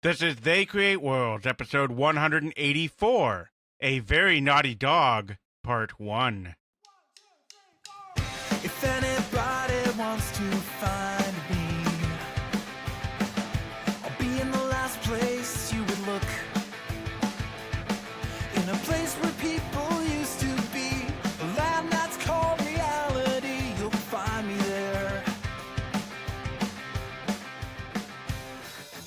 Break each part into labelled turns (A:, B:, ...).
A: This is They Create Worlds, episode 184, A Very Naughty Dog, part 1.
B: If anybody wants to find me, I'll be in the last place you would look. In a place where people used to be, a land that's called reality. You'll find me there.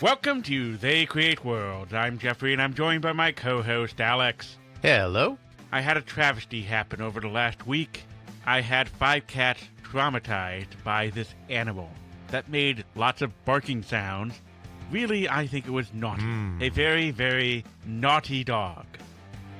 A: Welcome to They Create Worlds. I'm Jeffrey, and I'm joined by my co-host, Alex.
C: Hello.
A: I had a travesty happen over the last week. I had 5 cats traumatized by this animal that made lots of barking sounds. Really, I think it was naughty. A very, very naughty dog.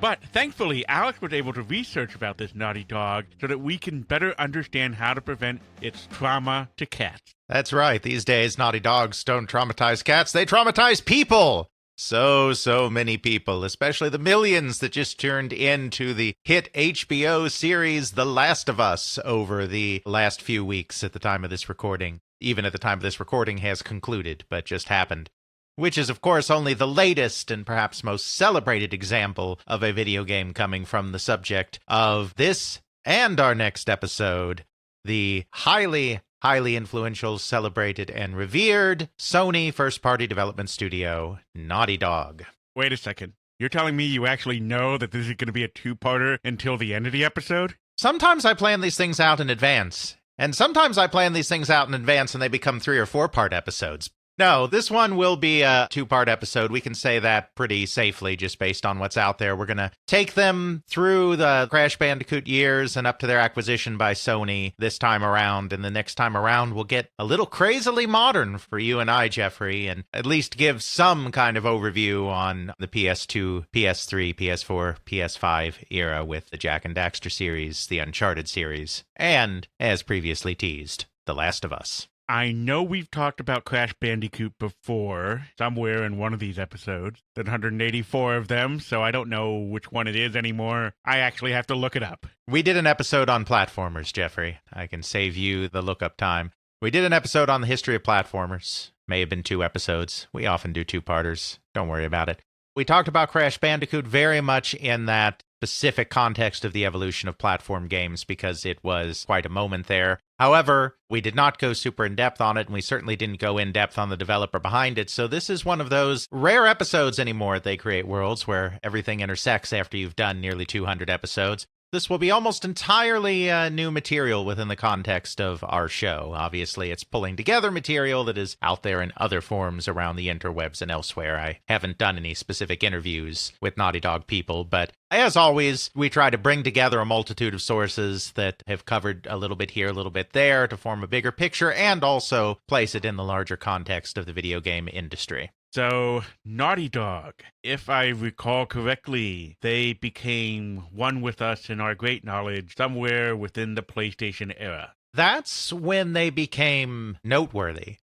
A: But thankfully, Alex was able to research about this naughty dog so that we can better understand how to prevent its trauma to cats.
C: That's right. These days, naughty dogs don't traumatize cats. They traumatize people. So many people, especially the millions that just turned into the hit HBO series The Last of Us over the last few weeks at the time of this recording. Even at the time of this recording has concluded, but just happened. Which is, of course, only the latest and perhaps most celebrated example of a video game coming from the subject of this and our next episode, the highly influential, celebrated, and revered Sony first-party development studio, Naughty Dog.
A: Wait a second. You're telling me you actually know that this is going to be a two-parter until the end of the episode?
C: Sometimes I plan these things out in advance, and sometimes I plan these things out in advance and they become 3 or 4-part episodes. No, this one will be a 2-part episode. We can say that pretty safely just based on what's out there. We're going to take them through the Crash Bandicoot years and up to their acquisition by Sony this time around. And the next time around, we'll get a little crazily modern for you and I, Jeffrey, and at least give some kind of overview on the PS2, PS3, PS4, PS5 era with the Jak and Daxter series, the Uncharted series, and, as previously teased, The Last of Us.
A: I know we've talked about Crash Bandicoot before, somewhere in one of these episodes. There's 184 of them, so I don't know which one it is anymore. I actually have to look it up.
C: We did an episode on platformers, Jeffrey. I can save you the lookup time. We did an episode on the history of platformers. May have been 2 episodes. We often do 2-parters. Don't worry about it. We talked about Crash Bandicoot very much in that specific context of the evolution of platform games because it was quite a moment there. However, we did not go super in-depth on it, and we certainly didn't go in-depth on the developer behind it, so this is one of those rare episodes anymore at They Create Worlds where everything intersects after you've done nearly 200 episodes. This will be almost entirely new material within the context of our show. Obviously, it's pulling together material that is out there in other forms around the interwebs and elsewhere. I haven't done any specific interviews with Naughty Dog people, but as always, we try to bring together a multitude of sources that have covered a little bit here, a little bit there to form a bigger picture and also place it in the larger context of the video game industry.
A: So, Naughty Dog, if I recall correctly, they became one with us in our great knowledge somewhere within the PlayStation era.
C: That's when they became noteworthy.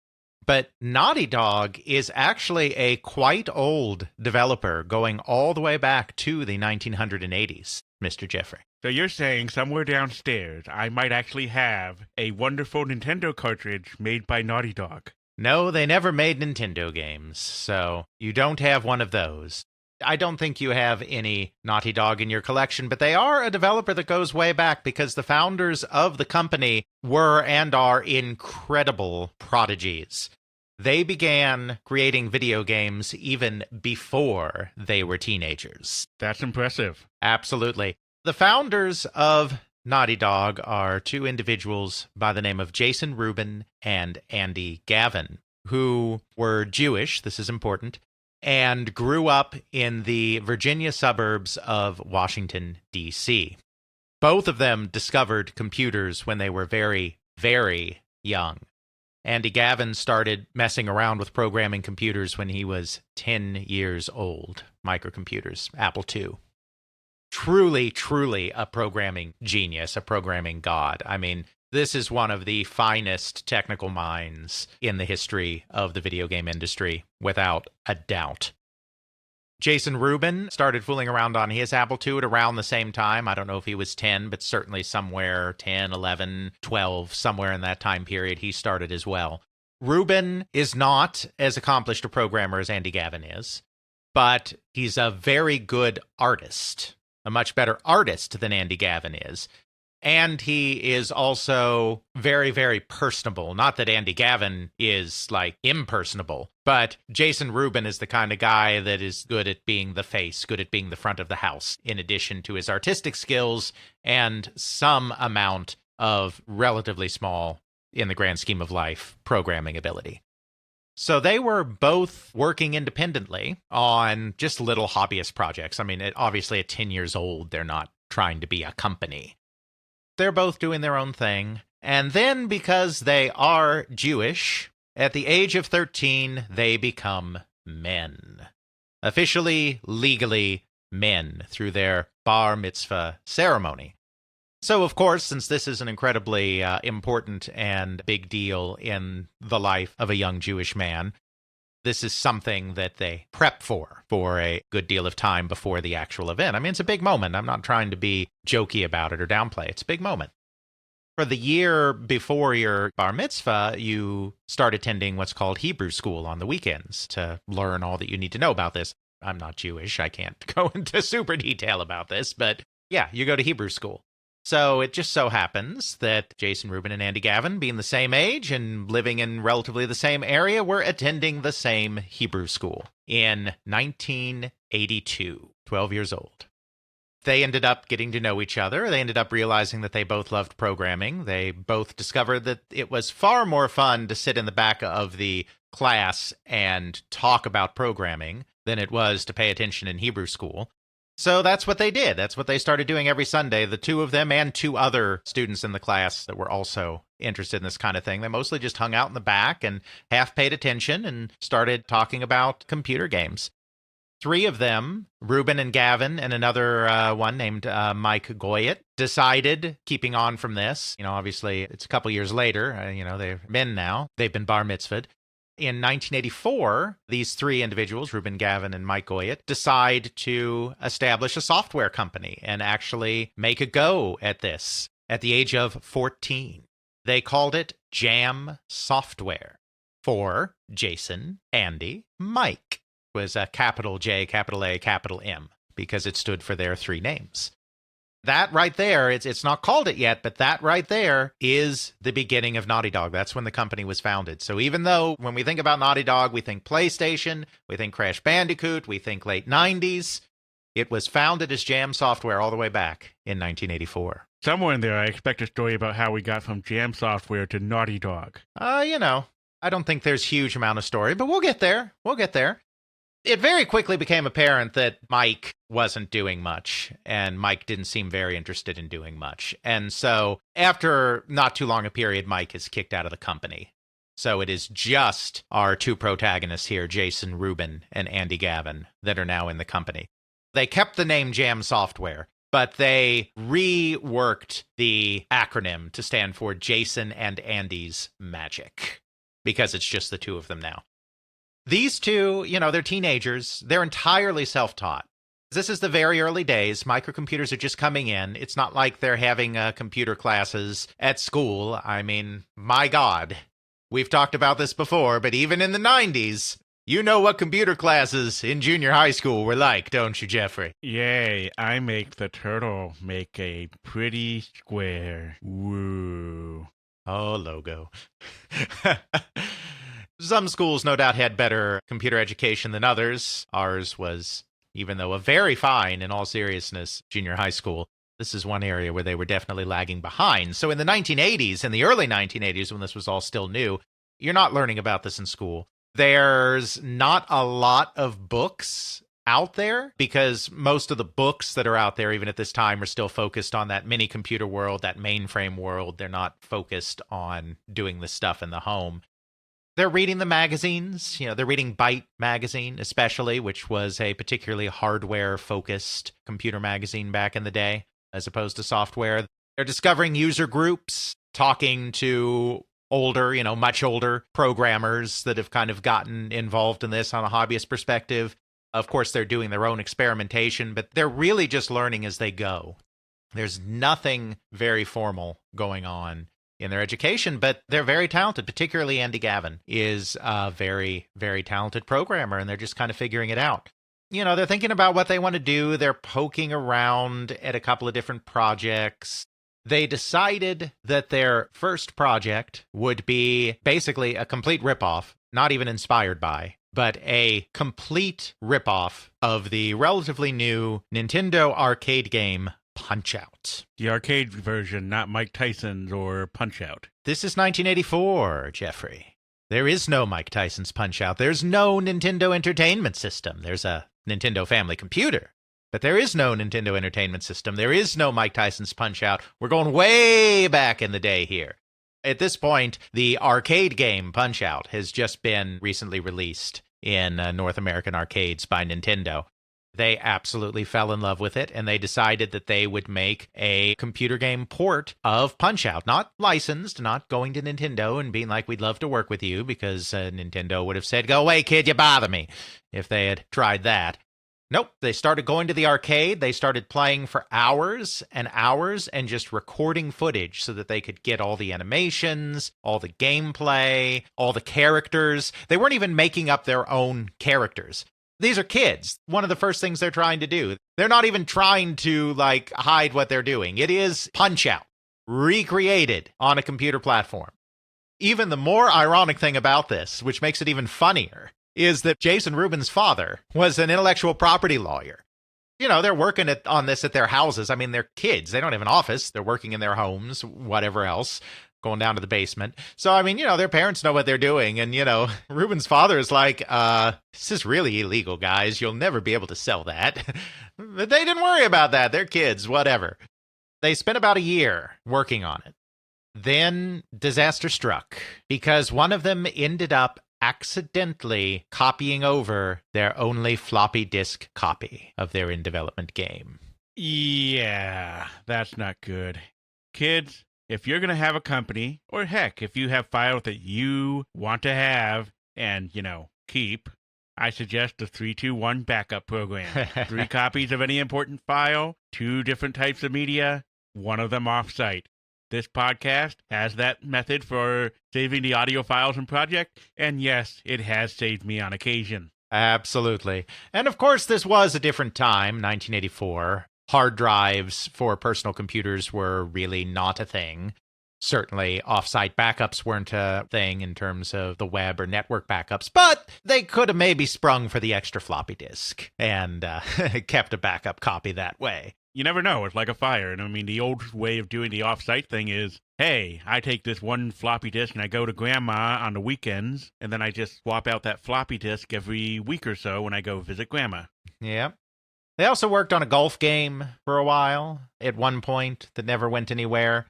C: But Naughty Dog is actually a quite old developer going all the way back to the 1980s, Mr. Jeffrey.
A: So you're saying somewhere downstairs I might actually have a wonderful Nintendo cartridge made by Naughty Dog.
C: No, they never made Nintendo games, so you don't have one of those. I don't think you have any Naughty Dog in your collection, but they are a developer that goes way back because the founders of the company were and are incredible prodigies. They began creating video games even before they were teenagers.
A: That's impressive.
C: Absolutely. The founders of Naughty Dog are 2 individuals by the name of Jason Rubin and Andy Gavin, who were Jewish, this is important, and grew up in the Virginia suburbs of Washington, D.C. Both of them discovered computers when they were very, very young. Andy Gavin started messing around with programming computers when he was 10 years old. Microcomputers, Apple II. Truly a programming genius, a programming god. I mean, this is one of the finest technical minds in the history of the video game industry, without a doubt. Jason Rubin started fooling around on his Apple II at around the same time. I don't know if he was 10, but certainly somewhere 10, 11, 12, somewhere in that time period he started as well. Rubin is not as accomplished a programmer as Andy Gavin is, but he's a very good artist, a much better artist than Andy Gavin is. And he is also very, very personable. Not that Andy Gavin is, like, impersonable, but Jason Rubin is the kind of guy that is good at being the face, good at being the front of the house, in addition to his artistic skills and some amount of relatively small, in the grand scheme of life, programming ability. So they were both working independently on just little hobbyist projects. I mean, obviously at 10 years old, they're not trying to be a company. They're both doing their own thing. And then, because they are Jewish, at the age of 13, they become men. Officially, legally, men through their bar mitzvah ceremony. So, of course, since this is an incredibly important and big deal in the life of a young Jewish man, this is something that they prep for a good deal of time before the actual event. I mean, it's a big moment. I'm not trying to be jokey about it or downplay. It's a big moment. For the year before your bar mitzvah, you start attending what's called Hebrew school on the weekends to learn all that you need to know about this. I'm not Jewish. I can't go into super detail about this, but yeah, you go to Hebrew school. So it just so happens that Jason Rubin and Andy Gavin, being the same age and living in relatively the same area, were attending the same Hebrew school in 1982, 12 years old. They ended up getting to know each other. They ended up realizing that they both loved programming. They both discovered that it was far more fun to sit in the back of the class and talk about programming than it was to pay attention in Hebrew school. So that's what they did. That's what they started doing every Sunday, the two of them and two other students in the class that were also interested in this kind of thing. They mostly just hung out in the back and half paid attention and started talking about computer games. Three of them, Rubin and Gavin and another one named Mike Goyet, decided, keeping on from this, obviously it's a couple years later, they're men now, they've been bar mitzvahed. In 1984, these three individuals, Rubin, Gavin, and Mike Goyet, decide to establish a software company and actually make a go at this at the age of 14. They called it Jam Software for Jason, Andy, Mike. It was a capital J, capital A, capital M, because it stood for their three names. That right there, it's not called it yet, but that right there is the beginning of Naughty Dog. That's when the company was founded. So even though when we think about Naughty Dog, we think PlayStation, we think Crash Bandicoot, we think late 90s, it was founded as Jam Software all the way back in 1984.
A: Somewhere in there, I expect a story about how we got from Jam Software to Naughty Dog.
C: I don't think there's huge amount of story, but we'll get there. It very quickly became apparent that Mike wasn't doing much, and Mike didn't seem very interested in doing much. And so, after not too long a period, Mike is kicked out of the company. So it is just our two protagonists here, Jason Rubin and Andy Gavin, that are now in the company. They kept the name Jam Software, but they reworked the acronym to stand for Jason and Andy's Magic, because it's just the two of them now. These two, they're teenagers. They're entirely self-taught. This is the very early days. Microcomputers are just coming in. It's not like they're having computer classes at school. I mean, my God. We've talked about this before, but even in the 90s, you know what computer classes in junior high school were like, don't you, Jeffrey?
A: Yay, I make the turtle make a pretty square. Woo.
C: Oh, logo. Some schools, no doubt, had better computer education than others. Ours was, even though a very fine, in all seriousness, junior high school, this is one area where they were definitely lagging behind. So in the 1980s, in the early 1980s, when this was all still new, you're not learning about this in school. There's not a lot of books out there, because most of the books that are out there, even at this time, are still focused on that mini computer world, that mainframe world. They're not focused on doing this stuff in the home. They're reading the magazines. They're reading Byte magazine, especially, which was a particularly hardware-focused computer magazine back in the day, as opposed to software. They're discovering user groups, talking to older, much older programmers that have kind of gotten involved in this on a hobbyist perspective. Of course, they're doing their own experimentation, but they're really just learning as they go. There's nothing very formal going on in their education, but they're very talented. Particularly Andy Gavin is a very, very talented programmer, and they're just kind of figuring it out. You know, they're thinking about what they want to do. They're poking around at a couple of different projects. They decided that their first project would be basically a complete ripoff, not even inspired by, but a complete ripoff of the relatively new Nintendo arcade game Punch-Out.
A: The arcade version, not Mike Tyson's or Punch-Out.
C: This is 1984, Jeffrey. There is no Mike Tyson's Punch-Out. There's no Nintendo Entertainment System. There's a Nintendo Family Computer. But there is no Nintendo Entertainment System. There is no Mike Tyson's Punch-Out. We're going way back in the day here. At this point, the arcade game Punch-Out has just been recently released in North American arcades by Nintendo. They absolutely fell in love with it, and they decided that they would make a computer game port of Punch-Out. Not licensed, not going to Nintendo and being like, we'd love to work with you, because Nintendo would have said, go away, kid, you bother me, if they had tried that. Nope, they started going to the arcade, they started playing for hours and hours and just recording footage so that they could get all the animations, all the gameplay, all the characters. They weren't even making up their own characters. These are kids. One of the first things they're trying to do. They're not even trying to, hide what they're doing. It is Punch-Out, recreated on a computer platform. Even the more ironic thing about this, which makes it even funnier, is that Jason Rubin's father was an intellectual property lawyer. You know, they're working on this at their houses. I mean, they're kids. They don't have an office. They're working in their homes, whatever else, going down to the basement. So, I mean, their parents know what they're doing. And, Rubin's father is like, this is really illegal, guys. You'll never be able to sell that. But they didn't worry about that. They're kids, whatever. They spent about a year working on it. Then disaster struck because one of them ended up accidentally copying over their only floppy disk copy of their in-development game.
A: Yeah, that's not good. Kids, if you're going to have a company, or heck, if you have files that you want to have and, keep, I suggest the 3-2-1 backup program. 3 copies of any important file, 2 different types of media, one of them off-site. This podcast has that method for saving the audio files and project, and yes, it has saved me on occasion.
C: Absolutely. And of course, this was a different time, 1984. Hard drives for personal computers were really not a thing. Certainly, off-site backups weren't a thing in terms of the web or network backups, but they could have maybe sprung for the extra floppy disk and kept a backup copy that way.
A: You never know. It's like a fire. And I mean, the old way of doing the off-site thing is, hey, I take this one floppy disk and I go to Grandma on the weekends, and then I just swap out that floppy disk every week or so when I go visit Grandma.
C: Yep. They also worked on a golf game for a while at one point that never went anywhere.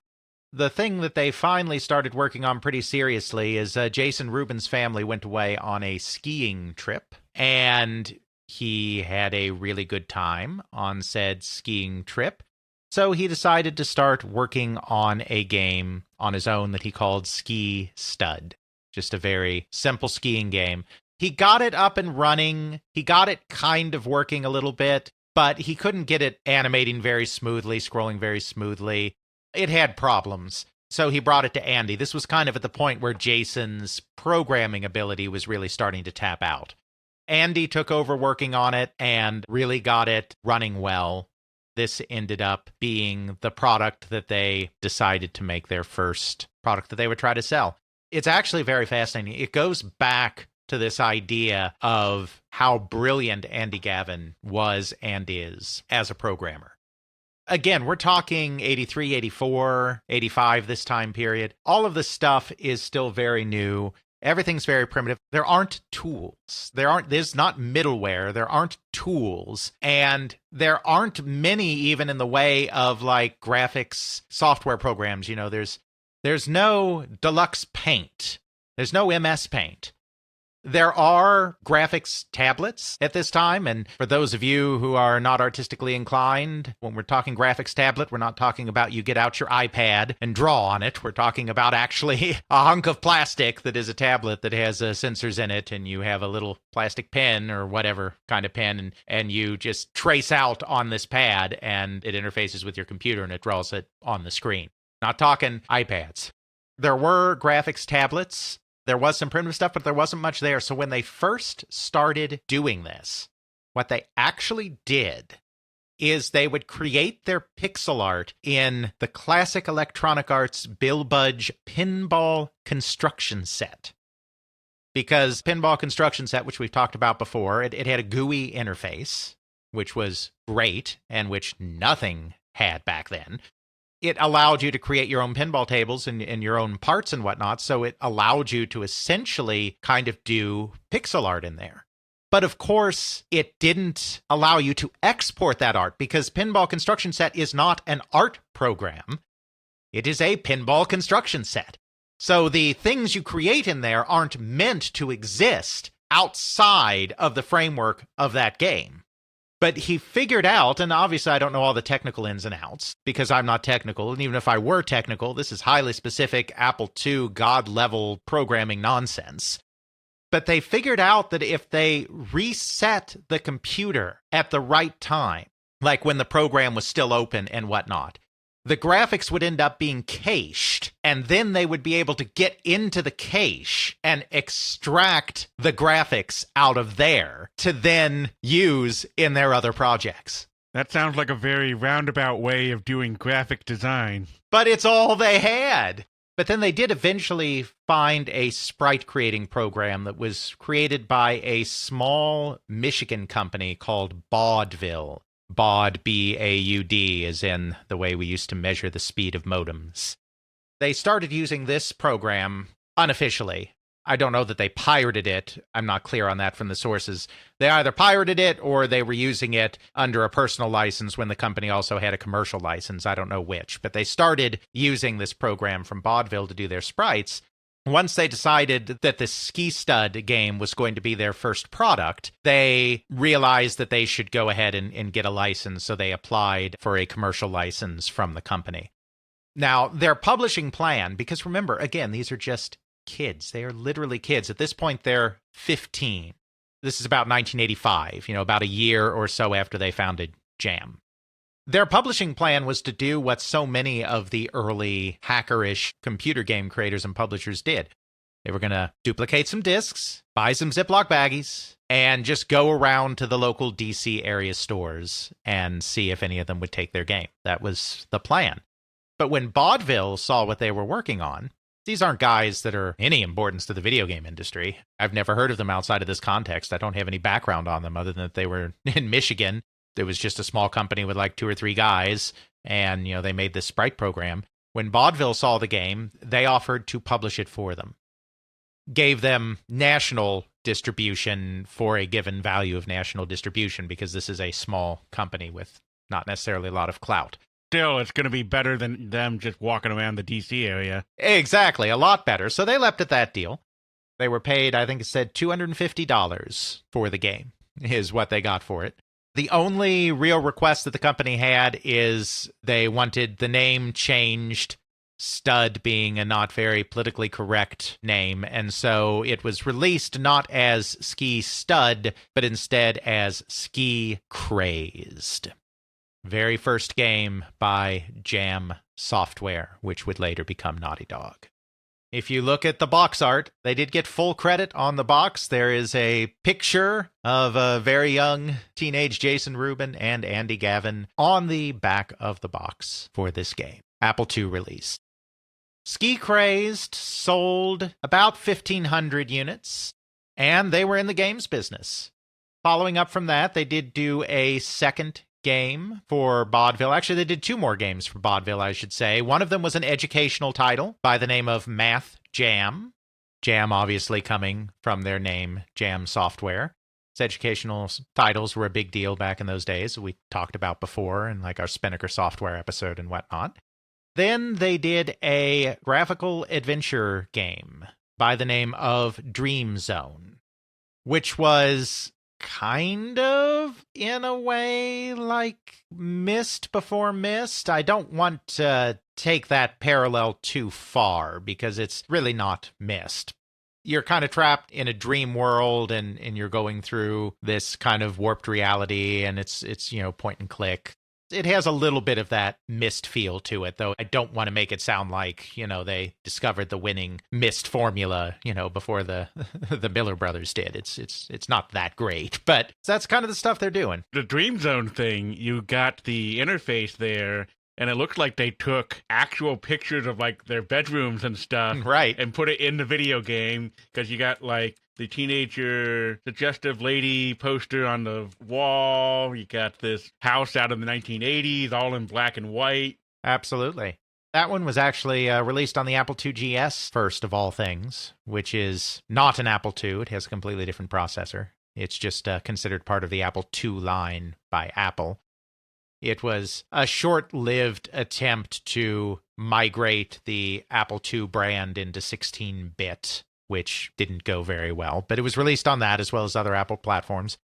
C: The thing that they finally started working on pretty seriously is Jason Rubin's family went away on a skiing trip, and he had a really good time on said skiing trip. So he decided to start working on a game on his own that he called Ski Stud. Just a very simple skiing game. He got it up and running. He got it kind of working a little bit, but he couldn't get it animating very smoothly, scrolling very smoothly. It had problems. So he brought it to Andy. This was kind of at the point where Jason's programming ability was really starting to tap out. Andy took over working on it and really got it running well. This ended up being the product that they decided to make their first product that they would try to sell. It's actually very fascinating. It goes back to this idea of how brilliant Andy Gavin was and is as a programmer. Again, we're talking 83, 84, 85, this time period. All of this stuff is still very new. Everything's very primitive. There aren't tools. There's not middleware. There aren't tools. And there aren't many even in the way of graphics software programs. There's no Deluxe Paint. There's no MS Paint. There are graphics tablets at this time, and for those of you who are not artistically inclined, when we're talking graphics tablet, we're not talking about you get out your iPad and draw on it. We're talking about actually a hunk of plastic that is a tablet that has sensors in it, and you have a little plastic pen or whatever kind of pen, and you just trace out on this pad, and it interfaces with your computer, and it draws it on the screen. Not talking iPads. There were graphics tablets. There was some primitive stuff, but there wasn't much there. So when they first started doing this, what they actually did is they would create their pixel art in the classic Electronic Arts Bill Budge pinball construction set. Because pinball construction set, which we've talked about before, it had a GUI interface, which was great and which nothing had back then. It allowed you to create your own pinball tables and your own parts and whatnot, so it allowed you to essentially kind of do pixel art in there. But of course, it didn't allow you to export that art because Pinball Construction Set is not an art program. It is a pinball construction set. So the things you create in there aren't meant to exist outside of the framework of that game. But he figured out, and obviously I don't know all the technical ins and outs because I'm not technical, and even if I were technical, this is highly specific Apple II God-level programming nonsense. But they figured out that if they reset the computer at the right time, like when the program was still open and whatnot, the graphics would end up being cached, and then they would be able to get into the cache and extract the graphics out of there to then use in their other projects.
A: That sounds like a very roundabout way of doing graphic design.
C: But it's all they had. But then they did eventually find a sprite creating program that was created by a small Michigan company called Baudville. Baud, B-A-U-D, is in the way we used to measure the speed of modems. They started using this program unofficially. I don't know that they pirated it. I'm not clear on that from the sources. They either pirated it or they were using it under a personal license when the company also had a commercial license. I don't know which. But they started using this program from Baudville to do their sprites. Once they decided that the Ski Stud game was going to be their first product, they realized that they should go ahead and get a license, so they applied for a commercial license from the company. Now, their publishing plan, because remember, again, these are just kids. They are literally kids. At this point, they're 15. This is about 1985, about a year or so after they founded Jam. Their publishing plan was to do what so many of the early hackerish computer game creators and publishers did. They were going to duplicate some discs, buy some Ziploc baggies, and just go around to the local DC area stores and see if any of them would take their game. That was the plan. But when Baudville saw what they were working on, these aren't guys that are any importance to the video game industry. I've never heard of them outside of this context. I don't have any background on them other than that they were in Michigan. It was just a small company with like 2 or 3 guys, and they made this sprite program. When Baudville saw the game, they offered to publish it for them. Gave them national distribution for a given value of national distribution because this is a small company with not necessarily a lot of clout.
A: Still, it's going to be better than them just walking around the DC area.
C: Exactly, a lot better. So they leapt at that deal. They were paid, I think it said $250 for the game, is what they got for it. The only real request that the company had is they wanted the name changed, Stud being a not very politically correct name, and so it was released not as Ski Stud, but instead as Ski Crazed. Very first game by Jam Software, which would later become Naughty Dog. If you look at the box art, they did get full credit on the box. There is a picture of a very young teenage Jason Rubin and Andy Gavin on the back of the box for this game. Apple II release. Ski Crazed sold about 1,500 units, and they were in the games business. Following up from that, they did do a second game for Baudville. Actually, they did 2 more games for Baudville, I should say. One of them was an educational title by the name of Math Jam. Jam obviously coming from their name, Jam Software. Its educational titles were a big deal back in those days. We talked about before in like our Spinnaker Software episode and whatnot. Then they did a graphical adventure game by the name of Dream Zone, which was kind of, in a way, like Myst before Myst. I don't want to take that parallel too far because it's really not Myst. You're kind of trapped in a dream world and you're going through this kind of warped reality, and it's point and click. It has a little bit of that Myst feel to it, though I don't want to make it sound like, they discovered the winning Myst formula, before the the Miller brothers did. It's not that great, but that's kind of the stuff they're doing.
A: The Dream Zone thing, you got the interface there, and it looked like they took actual pictures of, like, their bedrooms and stuff.
C: Right.
A: And put it in the video game, because you got, like, the teenager suggestive lady poster on the wall. You got this house out in the 1980s, all in black and white.
C: Absolutely. That one was actually released on the Apple IIgs first of all things, which is not an Apple II. It has a completely different processor. It's just considered part of the Apple II line by Apple. It was a short-lived attempt to migrate the Apple II brand into 16-bit, which didn't go very well, but it was released on that as well as other Apple platforms.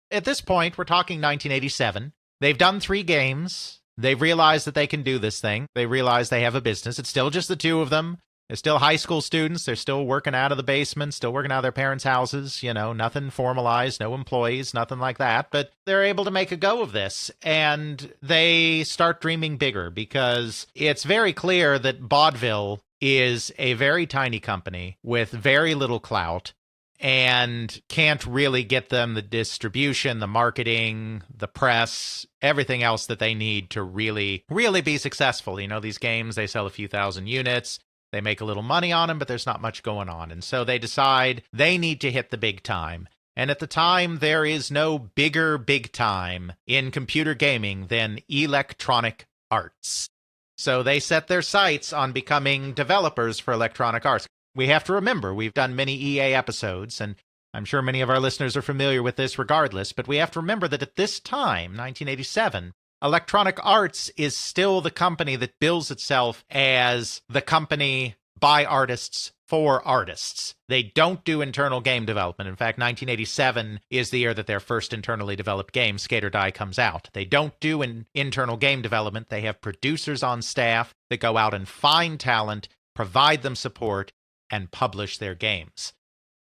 C: At this point, we're talking 1987. They've done 3 games. They've realized that they can do this thing. They realize they have a business. It's still just the 2 of them. They're still high school students. They're still working out of the basement, still working out of their parents' houses, nothing formalized, no employees, nothing like that. But they're able to make a go of this, and they start dreaming bigger because it's very clear that Vaudeville is a very tiny company with very little clout and can't really get them the distribution, the marketing, the press, everything else that they need to really, really be successful. These games, they sell a few thousand units. They make a little money on them, but there's not much going on. And so they decide they need to hit the big time. And at the time, there is no bigger big time in computer gaming than Electronic Arts. So they set their sights on becoming developers for Electronic Arts. We have to remember, we've done many EA episodes, and I'm sure many of our listeners are familiar with this regardless, but we have to remember that at this time, 1987, Electronic Arts is still the company that bills itself as the company by artists for artists. They don't do internal game development. In fact, 1987 is the year that their first internally developed game, Skate or Die, comes out. They don't do an internal game development. They have producers on staff that go out and find talent, provide them support, and publish their games.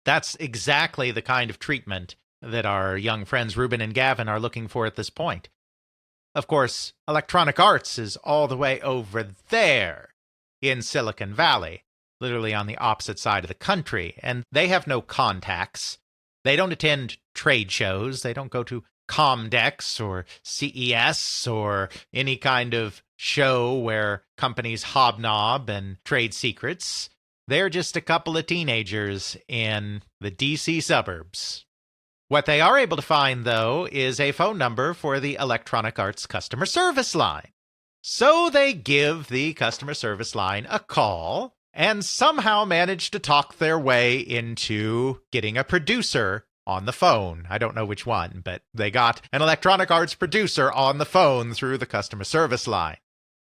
C: That's exactly the kind of treatment that our young friends Rubin and Gavin are looking for at this point. Of course, Electronic Arts is all the way over there in Silicon Valley, literally on the opposite side of the country, and they have no contacts. They don't attend trade shows. They don't go to Comdex or CES or any kind of show where companies hobnob and trade secrets. They're just a couple of teenagers in the DC suburbs. What they are able to find, though, is a phone number for the Electronic Arts customer service line. So they give the customer service line a call and somehow manage to talk their way into getting a producer on the phone. I don't know which one, but they got an Electronic Arts producer on the phone through the customer service line.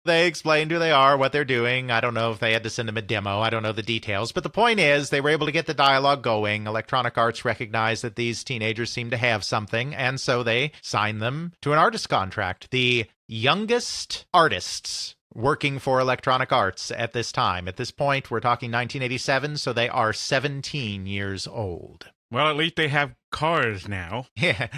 C: They explained who they are, what they're doing. I don't know if they had to send them a demo. I don't know the details. But the point is, they were able to get the dialogue going. Electronic Arts recognized that these teenagers seemed to have something, and so they signed them to an artist contract. The youngest artists working for Electronic Arts at this time. At this point, we're talking 1987, so they are 17 years old.
A: Well, at least they have cars now.
C: Yeah,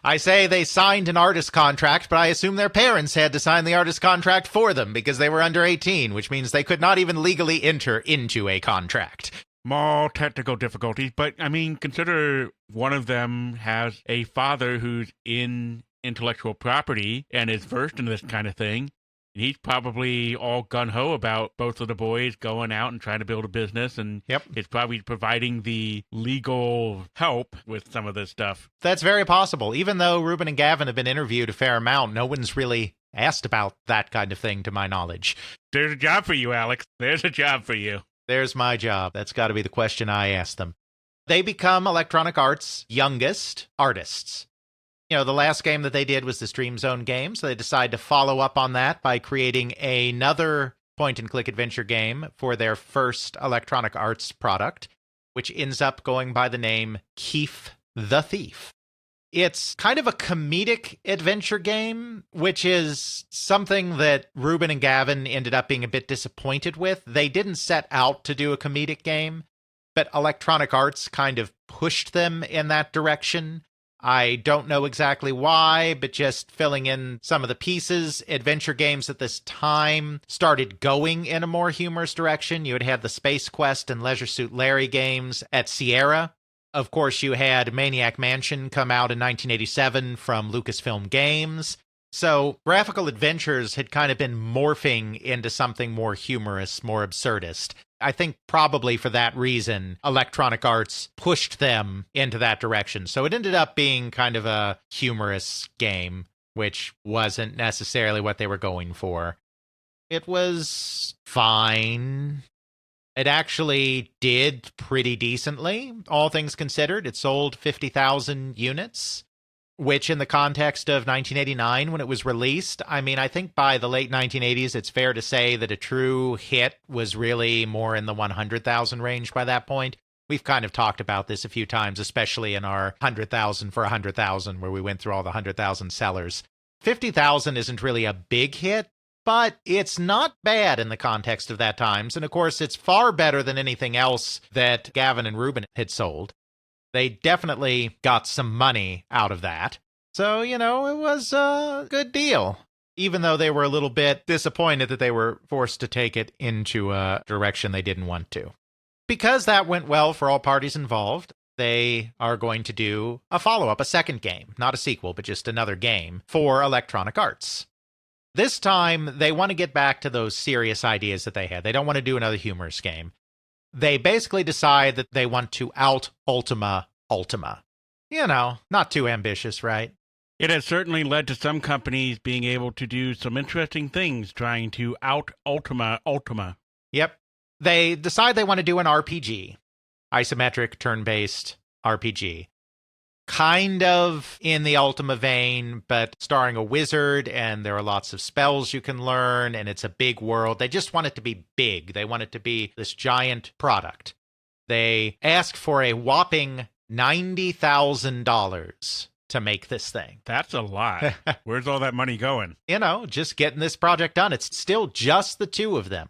C: I say they signed an artist contract, but I assume their parents had to sign the artist contract for them because they were under 18, which means they could not even legally enter into a contract.
A: Small technical difficulties, but I mean, consider one of them has a father who's in intellectual property and is versed in this kind of thing. He's probably all gung-ho about both of the boys going out and trying to build a business, and is probably providing the legal help with some of this stuff.
C: That's very possible. Even though Rubin and Gavin have been interviewed a fair amount, no one's really asked about that kind of thing, to my knowledge.
A: There's a job for you, Alex. There's a job for you.
C: There's my job. That's got to be the question I ask them. They become Electronic Arts' youngest artists. The last game that they did was the Dream Zone game, so they decided to follow up on that by creating another point-and-click adventure game for their first Electronic Arts product, which ends up going by the name Keef the Thief. It's kind of a comedic adventure game, which is something that Rubin and Gavin ended up being a bit disappointed with. They didn't set out to do a comedic game, but Electronic Arts kind of pushed them in that direction. I don't know exactly why, but just filling in some of the pieces, adventure games at this time started going in a more humorous direction. You had had the Space Quest and Leisure Suit Larry games at Sierra. Of course, you had Maniac Mansion come out in 1987 from Lucasfilm Games. So graphical adventures had kind of been morphing into something more humorous, more absurdist. I think probably for that reason, Electronic Arts pushed them into that direction. So it ended up being kind of a humorous game, which wasn't necessarily what they were going for. It was fine. It actually did pretty decently, all things considered. It sold 50,000 units, which in the context of 1989 when it was released, I mean, I think by the late 1980s, it's fair to say that a true hit was really more in the 100,000 range by that point. We've kind of talked about this a few times, especially in our 100,000 for 100,000, where we went through all the 100,000 sellers. 50,000 isn't really a big hit, but it's not bad in the context of that times. And of course, it's far better than anything else that Gavin and Rubin had sold. They definitely got some money out of that. So, it was a good deal, even though they were a little bit disappointed that they were forced to take it into a direction they didn't want to. Because that went well for all parties involved, they are going to do a follow-up, a second game, not a sequel, but just another game for Electronic Arts. This time, they want to get back to those serious ideas that they had. They don't want to do another humorous game. They basically decide that they want to out Ultima. Not too ambitious, right?
A: It has certainly led to some companies being able to do some interesting things trying to out Ultima.
C: Yep. They decide they want to do an RPG. Isometric, turn-based RPG. Kind of in the Ultima vein, but starring a wizard, and there are lots of spells you can learn, and it's a big world. They just want it to be big. They want it to be this giant product. They asked for a whopping $90,000 to make this thing.
A: That's a lot. Where's all that money going?
C: Just getting this project done. It's still just the two of them.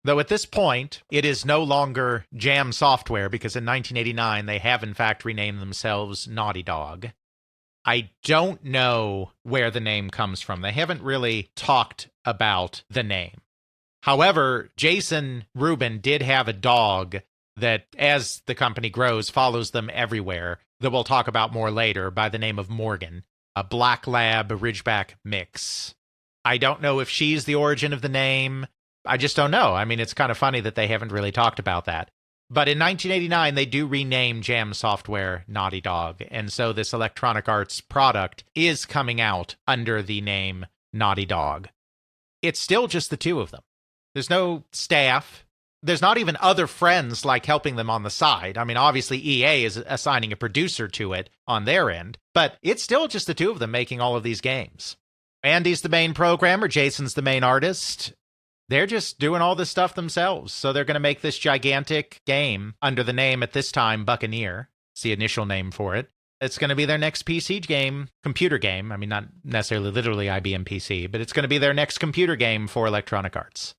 C: Though at this point, it is no longer Jam Software, because in 1989, they have in fact renamed themselves Naughty Dog. I don't know where the name comes from. They haven't really talked about the name. However, Jason Rubin did have a dog that, as the company grows, follows them everywhere, that we'll talk about more later, by the name of Morgan, a Black Lab Ridgeback mix. I don't know if she's the origin of the name. I just don't know. I mean, it's kind of funny that they haven't really talked about that. But in 1989, they do rename Jam Software Naughty Dog, and so this Electronic Arts product is coming out under the name Naughty Dog. It's still just the two of them. There's no staff. There's not even other friends like helping them on the side. I mean, obviously EA is assigning a producer to it on their end, but it's still just the two of them making all of these games. Andy's the main programmer, Jason's the main artist. They're just doing all this stuff themselves. So they're going to make this gigantic game under the name, at this time, Buccaneer. It's the initial name for it. It's going to be their next PC game, computer game. I mean, not necessarily literally IBM PC, but it's going to be their next computer game for Electronic Arts.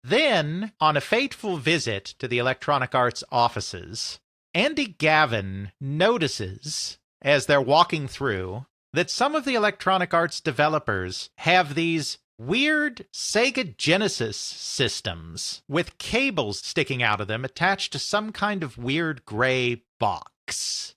C: Then, on a fateful visit to the Electronic Arts offices, Andy Gavin notices, as they're walking through, that some of the Electronic Arts developers have these weird Sega Genesis systems with cables sticking out of them attached to some kind of weird gray box.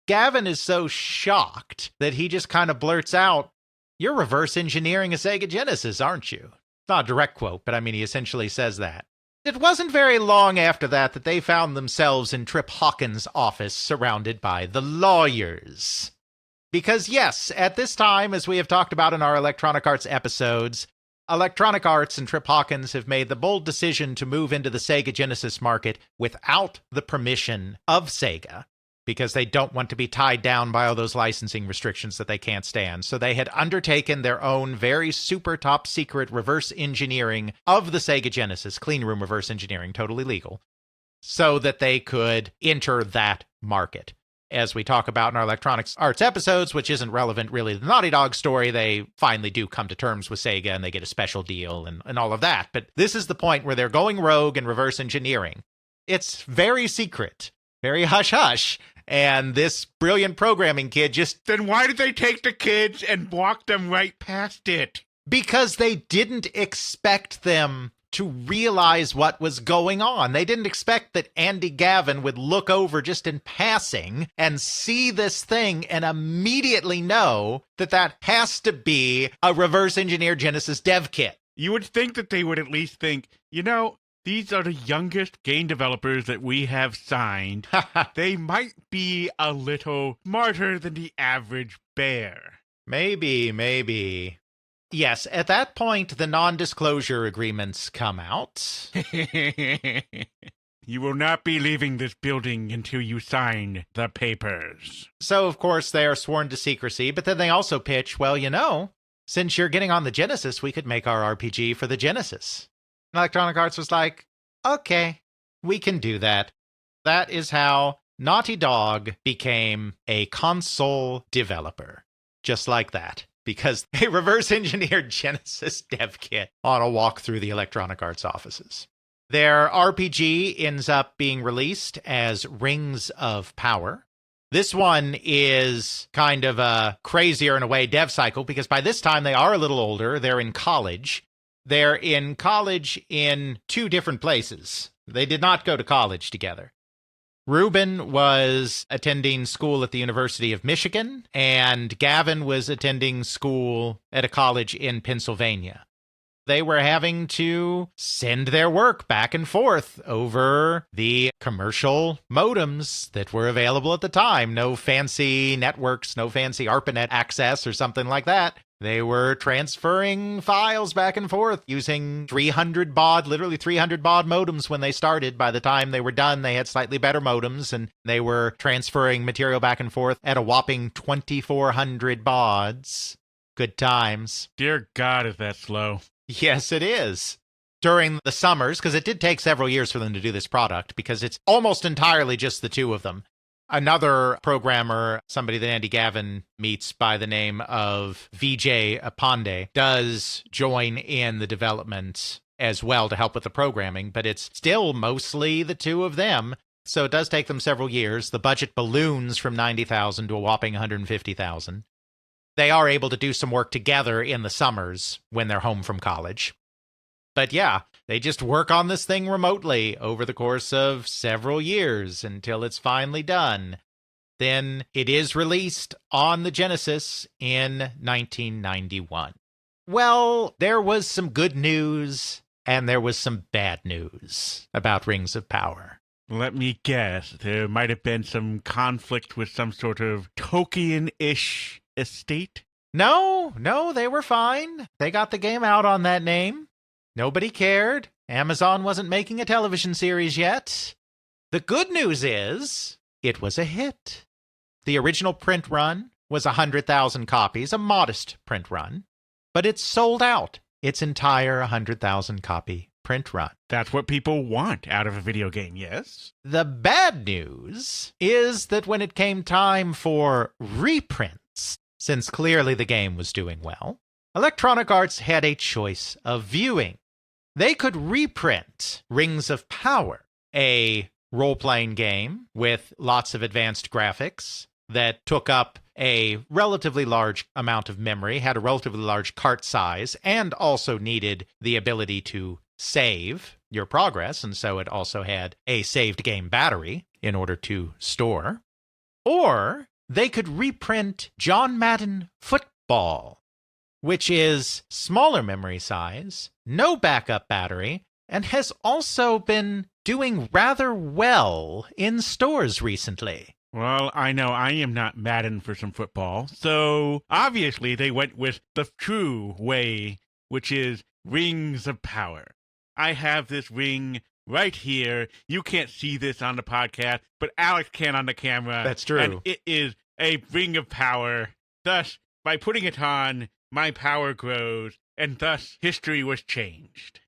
C: Gavin is so shocked that he just kind of blurts out, "You're reverse engineering a Sega Genesis, aren't you?" Not a direct quote, but I mean, he essentially says that. It wasn't very long after that they found themselves in Trip Hawkins' office surrounded by the lawyers. Because yes, at this time, as we have talked about in our Electronic Arts episodes, Electronic Arts and Trip Hawkins have made the bold decision to move into the Sega Genesis market without the permission of Sega, because they don't want to be tied down by all those licensing restrictions that they can't stand. So they had undertaken their own very super top secret reverse engineering of the Sega Genesis, clean room reverse engineering, totally legal, so that they could enter that market. As we talk about in our Electronic Arts episodes, which isn't relevant really to the Naughty Dog story, they finally do come to terms with Sega and they get a special deal and all of that. But this is the point where they're going rogue and reverse engineering. It's very secret, very hush-hush, And this brilliant programming kid just...
A: Then why did they take the kids and walk them right past it?
C: Because they didn't expect them to realize what was going on. They didn't expect that Andy Gavin would look over just in passing and see this thing and immediately know that that has to be a reverse engineered Genesis dev kit.
A: You would think that they would at least think, these are the youngest game developers that we have signed. They might be a little smarter than the average bear.
C: Maybe. Yes, at that point, the non-disclosure agreements come out.
A: You will not be leaving this building until you sign the papers.
C: So, of course, they are sworn to secrecy, but then they also pitch, well, since you're getting on the Genesis, we could make our RPG for the Genesis. Electronic Arts was like, okay, we can do that. That is how Naughty Dog became a console developer. Just like that. Because they reverse engineered Genesis dev kit on a walk through the Electronic Arts offices. Their RPG ends up being released as Rings of Power. This one is kind of a crazier in a way dev cycle because by this time they are a little older. They're in college. They're in college in two different places. They did not go to college together. Rubin was attending school at the University of Michigan, and Gavin was attending school at a college in Pennsylvania. They were having to send their work back and forth over the commercial modems that were available at the time. No fancy networks, no fancy ARPANET access or something like that. They were transferring files back and forth using 300 baud, literally 300 baud modems when they started. By the time they were done, they had slightly better modems, and they were transferring material back and forth at a whopping 2,400 bauds. Good times.
A: Dear God, is that slow?
C: Yes, it is. During the summers, because it did take several years for them to do this product, because it's almost entirely just the two of them. Another programmer, somebody that Andy Gavin meets by the name of Vijay Apande, does join in the development as well to help with the programming, but it's still mostly the two of them. So it does take them several years. The budget balloons from $90,000 to a whopping $150,000. They are able to do some work together in the summers when they're home from college. But yeah, they just work on this thing remotely over the course of several years until it's finally done. Then it is released on the Genesis in 1991. Well, there was some good news and there was some bad news about Rings of Power.
A: Let me guess, there might have been some conflict with some sort of Tolkien-ish estate?
C: No, they were fine. They got the game out on that name. Nobody cared. Amazon wasn't making a television series yet. The good news is, it was a hit. The original print run was 100,000 copies, a modest print run, but it sold out its entire 100,000 copy print run.
A: That's what people want out of a video game, yes?
C: The bad news is that when it came time for reprints, since clearly the game was doing well, Electronic Arts had a choice of viewing. They could reprint Rings of Power, a role-playing game with lots of advanced graphics that took up a relatively large amount of memory, had a relatively large cart size, and also needed the ability to save your progress, and so it also had a saved game battery in order to store. Or they could reprint John Madden Football, which is smaller memory size, no backup battery, and has also been doing rather well in stores recently.
A: Well, I know I am not Madden for some football, so obviously they went with the true way, which is Rings of Power. I have this ring right here. You can't see this on the podcast, but Alex can on the camera.
C: That's true.
A: And it is a Ring of Power. Thus, by putting it on, my power grows, and thus history was changed.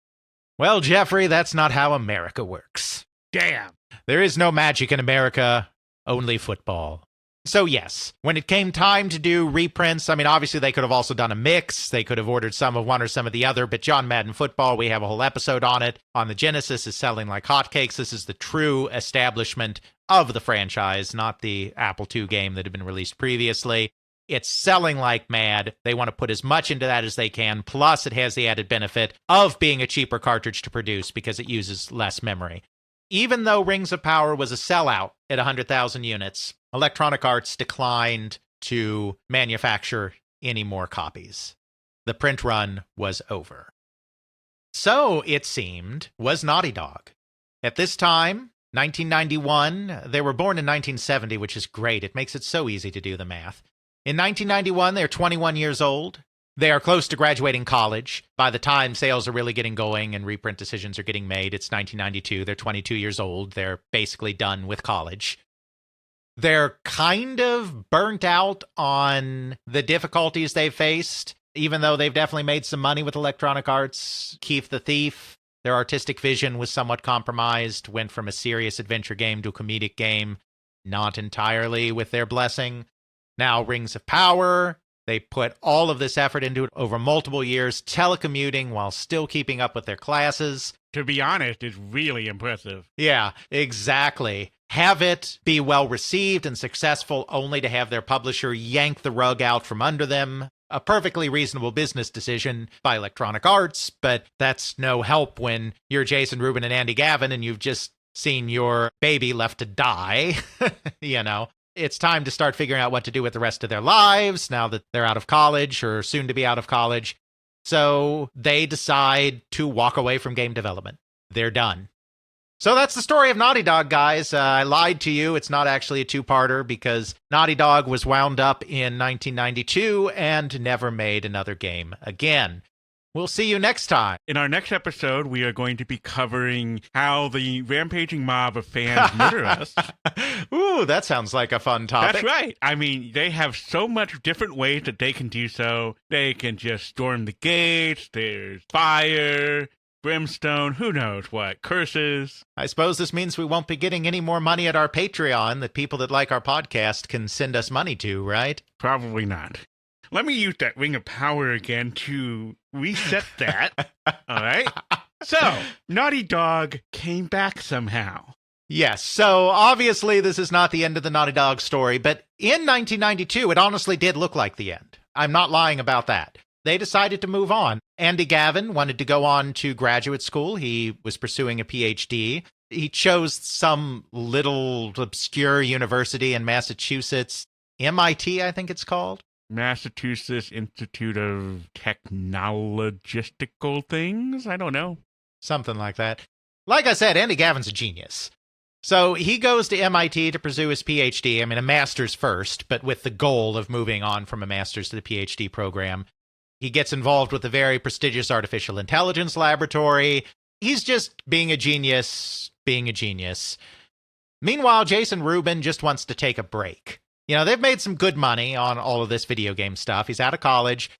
C: Well, Jeffrey, that's not how America works.
A: Damn.
C: There is no magic in America, only football. So yes, when it came time to do reprints, I mean, obviously they could have also done a mix. They could have ordered some of one or some of the other, but John Madden Football, we have a whole episode on it. On the Genesis is selling like hotcakes. This is the true establishment of the franchise, not the Apple II game that had been released previously. It's selling like mad. They want to put as much into that as they can. Plus, it has the added benefit of being a cheaper cartridge to produce because it uses less memory. Even though Rings of Power was a sellout at 100,000 units, Electronic Arts declined to manufacture any more copies. The print run was over. So, it seemed, was Naughty Dog. At this time, 1991, they were born in 1970, which is great. It makes it so easy to do the math. In 1991, they're 21 years old. They are close to graduating college. By the time sales are really getting going and reprint decisions are getting made, it's 1992. They're 22 years old. They're basically done with college. They're kind of burnt out on the difficulties they've faced, even though they've definitely made some money with Electronic Arts. Keith the Thief, their artistic vision was somewhat compromised, went from a serious adventure game to a comedic game, not entirely with their blessing. Now, Rings of Power, they put all of this effort into it over multiple years, telecommuting while still keeping up with their classes.
A: To be honest, it's really impressive.
C: Yeah, exactly. Have it be well received and successful only to have their publisher yank the rug out from under them. A perfectly reasonable business decision by Electronic Arts, but that's no help when you're Jason Rubin and Andy Gavin and you've just seen your baby left to die, you know. It's time to start figuring out what to do with the rest of their lives now that they're out of college or soon to be out of college. So they decide to walk away from game development. They're done. So that's the story of Naughty Dog, guys. I lied to you. It's not actually a two-parter because Naughty Dog was wound up in 1992 and never made another game again. We'll see you next time.
A: In our next episode, we are going to be covering how the rampaging mob of fans murder us.
C: Ooh, that sounds like a fun topic.
A: That's right. I mean, they have so much different ways that they can do so. They can just storm the gates. There's fire, brimstone, who knows what, curses.
C: I suppose this means we won't be getting any more money at our Patreon that people that like our podcast can send us money to, right?
A: Probably not. Let me use that Ring of Power again to reset that. All right. So, Naughty Dog came back somehow.
C: Yes. So, obviously, this is not the end of the Naughty Dog story, but in 1992, it honestly did look like the end. I'm not lying about that. They decided to move on. Andy Gavin wanted to go on to graduate school. He was pursuing a PhD. He chose some little obscure university in Massachusetts, MIT, I think it's called.
A: Massachusetts Institute of Technologistical Things? I don't know.
C: Something like that. Like I said, Andy Gavin's a genius. So he goes to MIT to pursue his PhD. I mean, a master's first, but with the goal of moving on from a master's to the PhD program. He gets involved with a very prestigious artificial intelligence laboratory. He's just being a genius, being a genius. Meanwhile, Jason Rubin just wants to take a break. You know, they've made some good money on all of this video game stuff. He's out of college.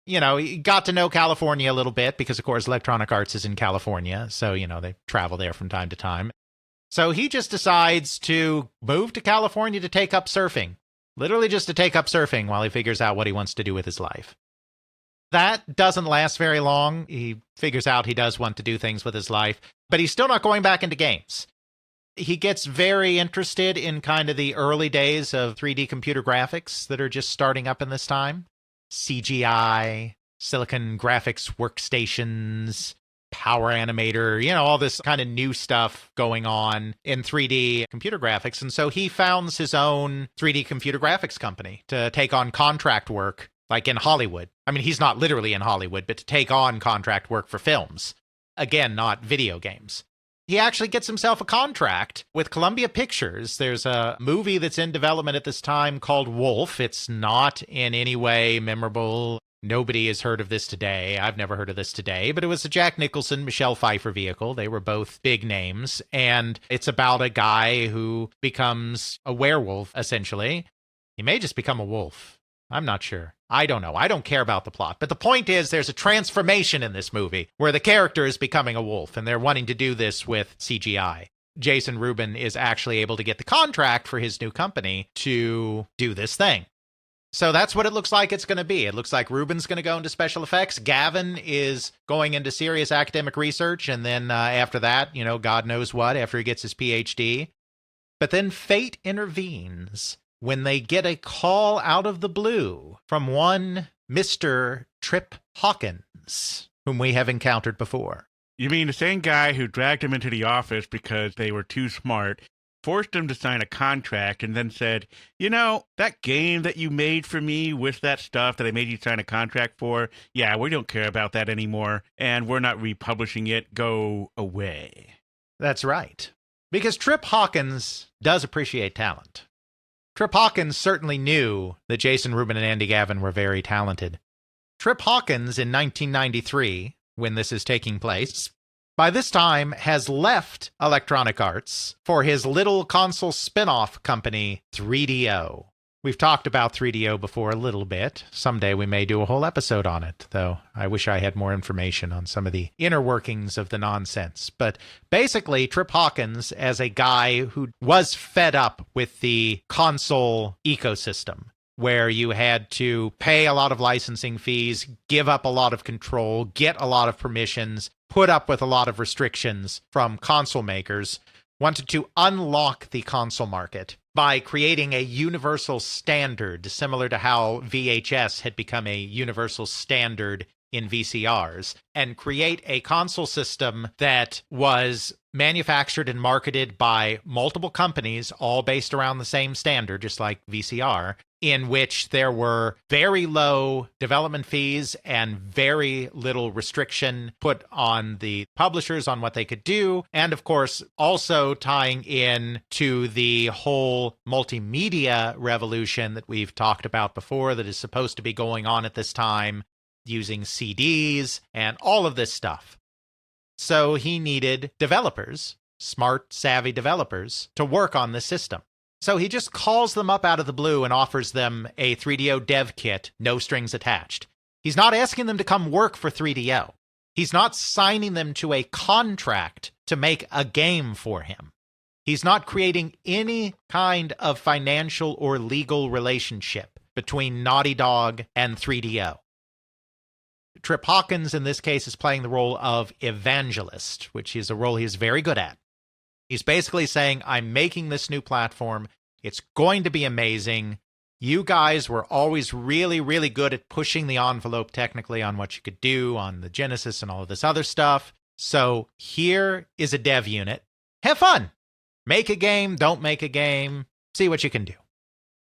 C: You know, he got to know California a little bit because, of course, Electronic Arts is in California. So, you know, they travel there from time to time. So he just decides to move to California to take up surfing. Literally just to take up surfing while he figures out what he wants to do with his life. That doesn't last very long. He figures out he does want to do things with his life, but he's still not going back into games. He gets very interested in kind of the early days of 3D computer graphics that are just starting up in this time. CGI, Silicon Graphics workstations, Power Animator, you know, all this kind of new stuff going on in 3D computer graphics. And so he founds his own 3D computer graphics company to take on contract work, like in Hollywood. I mean, he's not literally in Hollywood, but to take on contract work for films. Again, not video games. He actually gets himself a contract with Columbia Pictures. There's a movie that's in development at this time called Wolf. It's not in any way memorable. Nobody has heard of this today. I've never heard of this today, but it was a Jack Nicholson, Michelle Pfeiffer vehicle. They were both big names, and it's about a guy who becomes a werewolf, essentially. He may just become a wolf. I'm not sure. I don't know. I don't care about the plot. But the point is there's a transformation in this movie where the character is becoming a wolf, and they're wanting to do this with CGI. Jason Rubin is actually able to get the contract for his new company to do this thing. So that's what it looks like it's going to be. It looks like Rubin's going to go into special effects. Gavin is going into serious academic research. And then after that, God knows what, after he gets his PhD. But then fate intervenes when they get a call out of the blue from one Mr. Trip Hawkins, whom we have encountered before.
A: You mean the same guy who dragged him into the office because they were too smart, forced him to sign a contract, and then said, that game that you made for me with that stuff that I made you sign a contract for, yeah, we don't care about that anymore, and we're not republishing it. Go away.
C: That's right. Because Trip Hawkins does appreciate talent. Trip Hawkins certainly knew that Jason Rubin and Andy Gavin were very talented. Trip Hawkins in 1993, when this is taking place, by this time has left Electronic Arts for his little console spin-off company, 3DO. We've talked about 3DO before a little bit. Someday we may do a whole episode on it, though I wish I had more information on some of the inner workings of the nonsense. But basically, Trip Hawkins, as a guy who was fed up with the console ecosystem, where you had to pay a lot of licensing fees, give up a lot of control, get a lot of permissions, put up with a lot of restrictions from console makers, wanted to unlock the console market by creating a universal standard, similar to how VHS had become a universal standard in VCRs, and create a console system that was manufactured and marketed by multiple companies, all based around the same standard, just like VCR, in which there were very low development fees and very little restriction put on the publishers on what they could do. And of course, also tying in to the whole multimedia revolution that we've talked about before that is supposed to be going on at this time, using CDs and all of this stuff. So he needed developers, smart, savvy developers, to work on this system. So he just calls them up out of the blue and offers them a 3DO dev kit, no strings attached. He's not asking them to come work for 3DO. He's not signing them to a contract to make a game for him. He's not creating any kind of financial or legal relationship between Naughty Dog and 3DO. Trip Hawkins, in this case, is playing the role of evangelist, which is a role he's very good at. He's basically saying, I'm making this new platform. It's going to be amazing. You guys were always really, really good at pushing the envelope technically on what you could do on the Genesis and all of this other stuff. So here is a dev unit. Have fun. Make a game, don't make a game. See what you can do.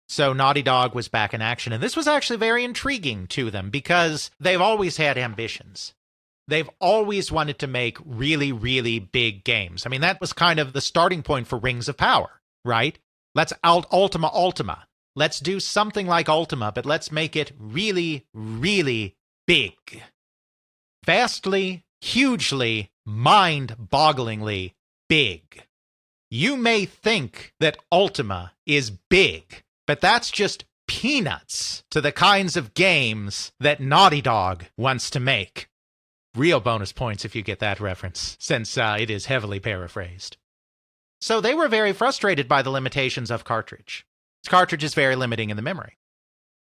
C: So Naughty Dog was back in action, and this was actually very intriguing to them because they've always had ambitions. They've always wanted to make really, really big games. I mean, that was kind of the starting point for Rings of Power, right? Let's Ultima. Let's do something like Ultima, but let's make it really, really big. Vastly, hugely, mind-bogglingly big. You may think that Ultima is big, but that's just peanuts to the kinds of games that Naughty Dog wants to make. Real bonus points if you get that reference, since it is heavily paraphrased. So they were very frustrated by the limitations of cartridge. This cartridge is very limiting in the memory.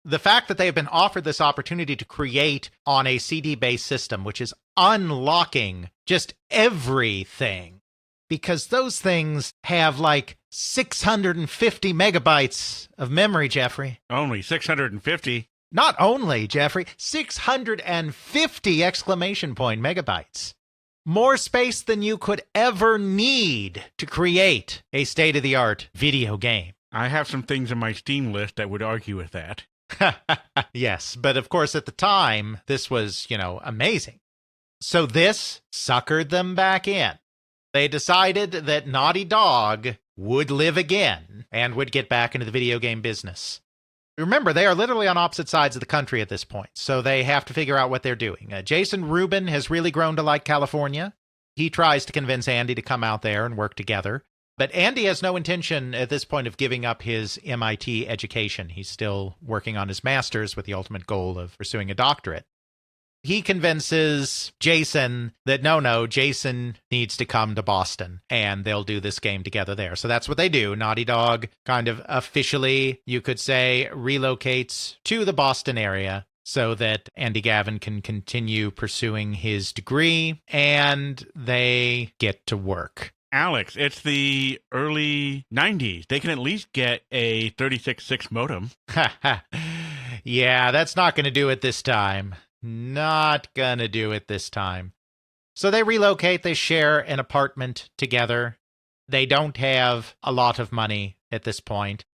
C: The fact that they have been offered this opportunity to create on a CD-based system, which is unlocking just everything, because those things have like 650 megabytes of memory, Jeffrey.
A: Only 650?
C: Not only, Jeffrey, 650 exclamation point megabytes. More space than you could ever need to create a state-of-the-art video game.
A: I have some things on my Steam list that would argue with that.
C: Yes, but of course at the time, this was, amazing. So this suckered them back in. They decided that Naughty Dog would live again and would get back into the video game business. Remember, they are literally on opposite sides of the country at this point, so they have to figure out what they're doing. Jason Rubin has really grown to like California. He tries to convince Andy to come out there and work together. But Andy has no intention at this point of giving up his MIT education. He's still working on his master's with the ultimate goal of pursuing a doctorate. he convinces Jason that no, Jason needs to come to Boston and they'll do this game together there. So that's what they do. Naughty Dog kind of officially, you could say, relocates to the Boston area so that Andy Gavin can continue pursuing his degree, and they get to work.
A: Alex, it's the early 90s. They can at least get a 36.6 modem.
C: Yeah, that's not going to do it this time. Not going to do it this time. So they relocate. They share an apartment together. They don't have a lot of money at this point.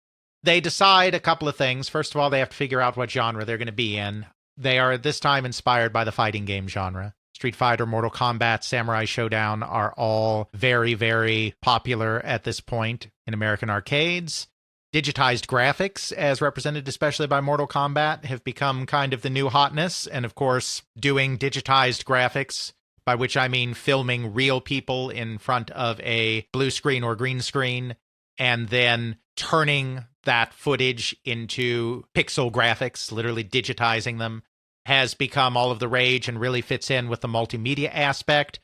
C: They decide a couple of things. First of all, they have to figure out what genre they're going to be in. They are at this time inspired by the fighting game genre. Street Fighter, Mortal Kombat, Samurai Showdown are all very, very popular at this point in American arcades. Digitized graphics, as represented especially by Mortal Kombat, have become kind of the new hotness. And of course, doing digitized graphics, by which I mean filming real people in front of a blue screen or green screen, and then turning that footage into pixel graphics, literally digitizing them, has become all of the rage and really fits in with the multimedia aspect.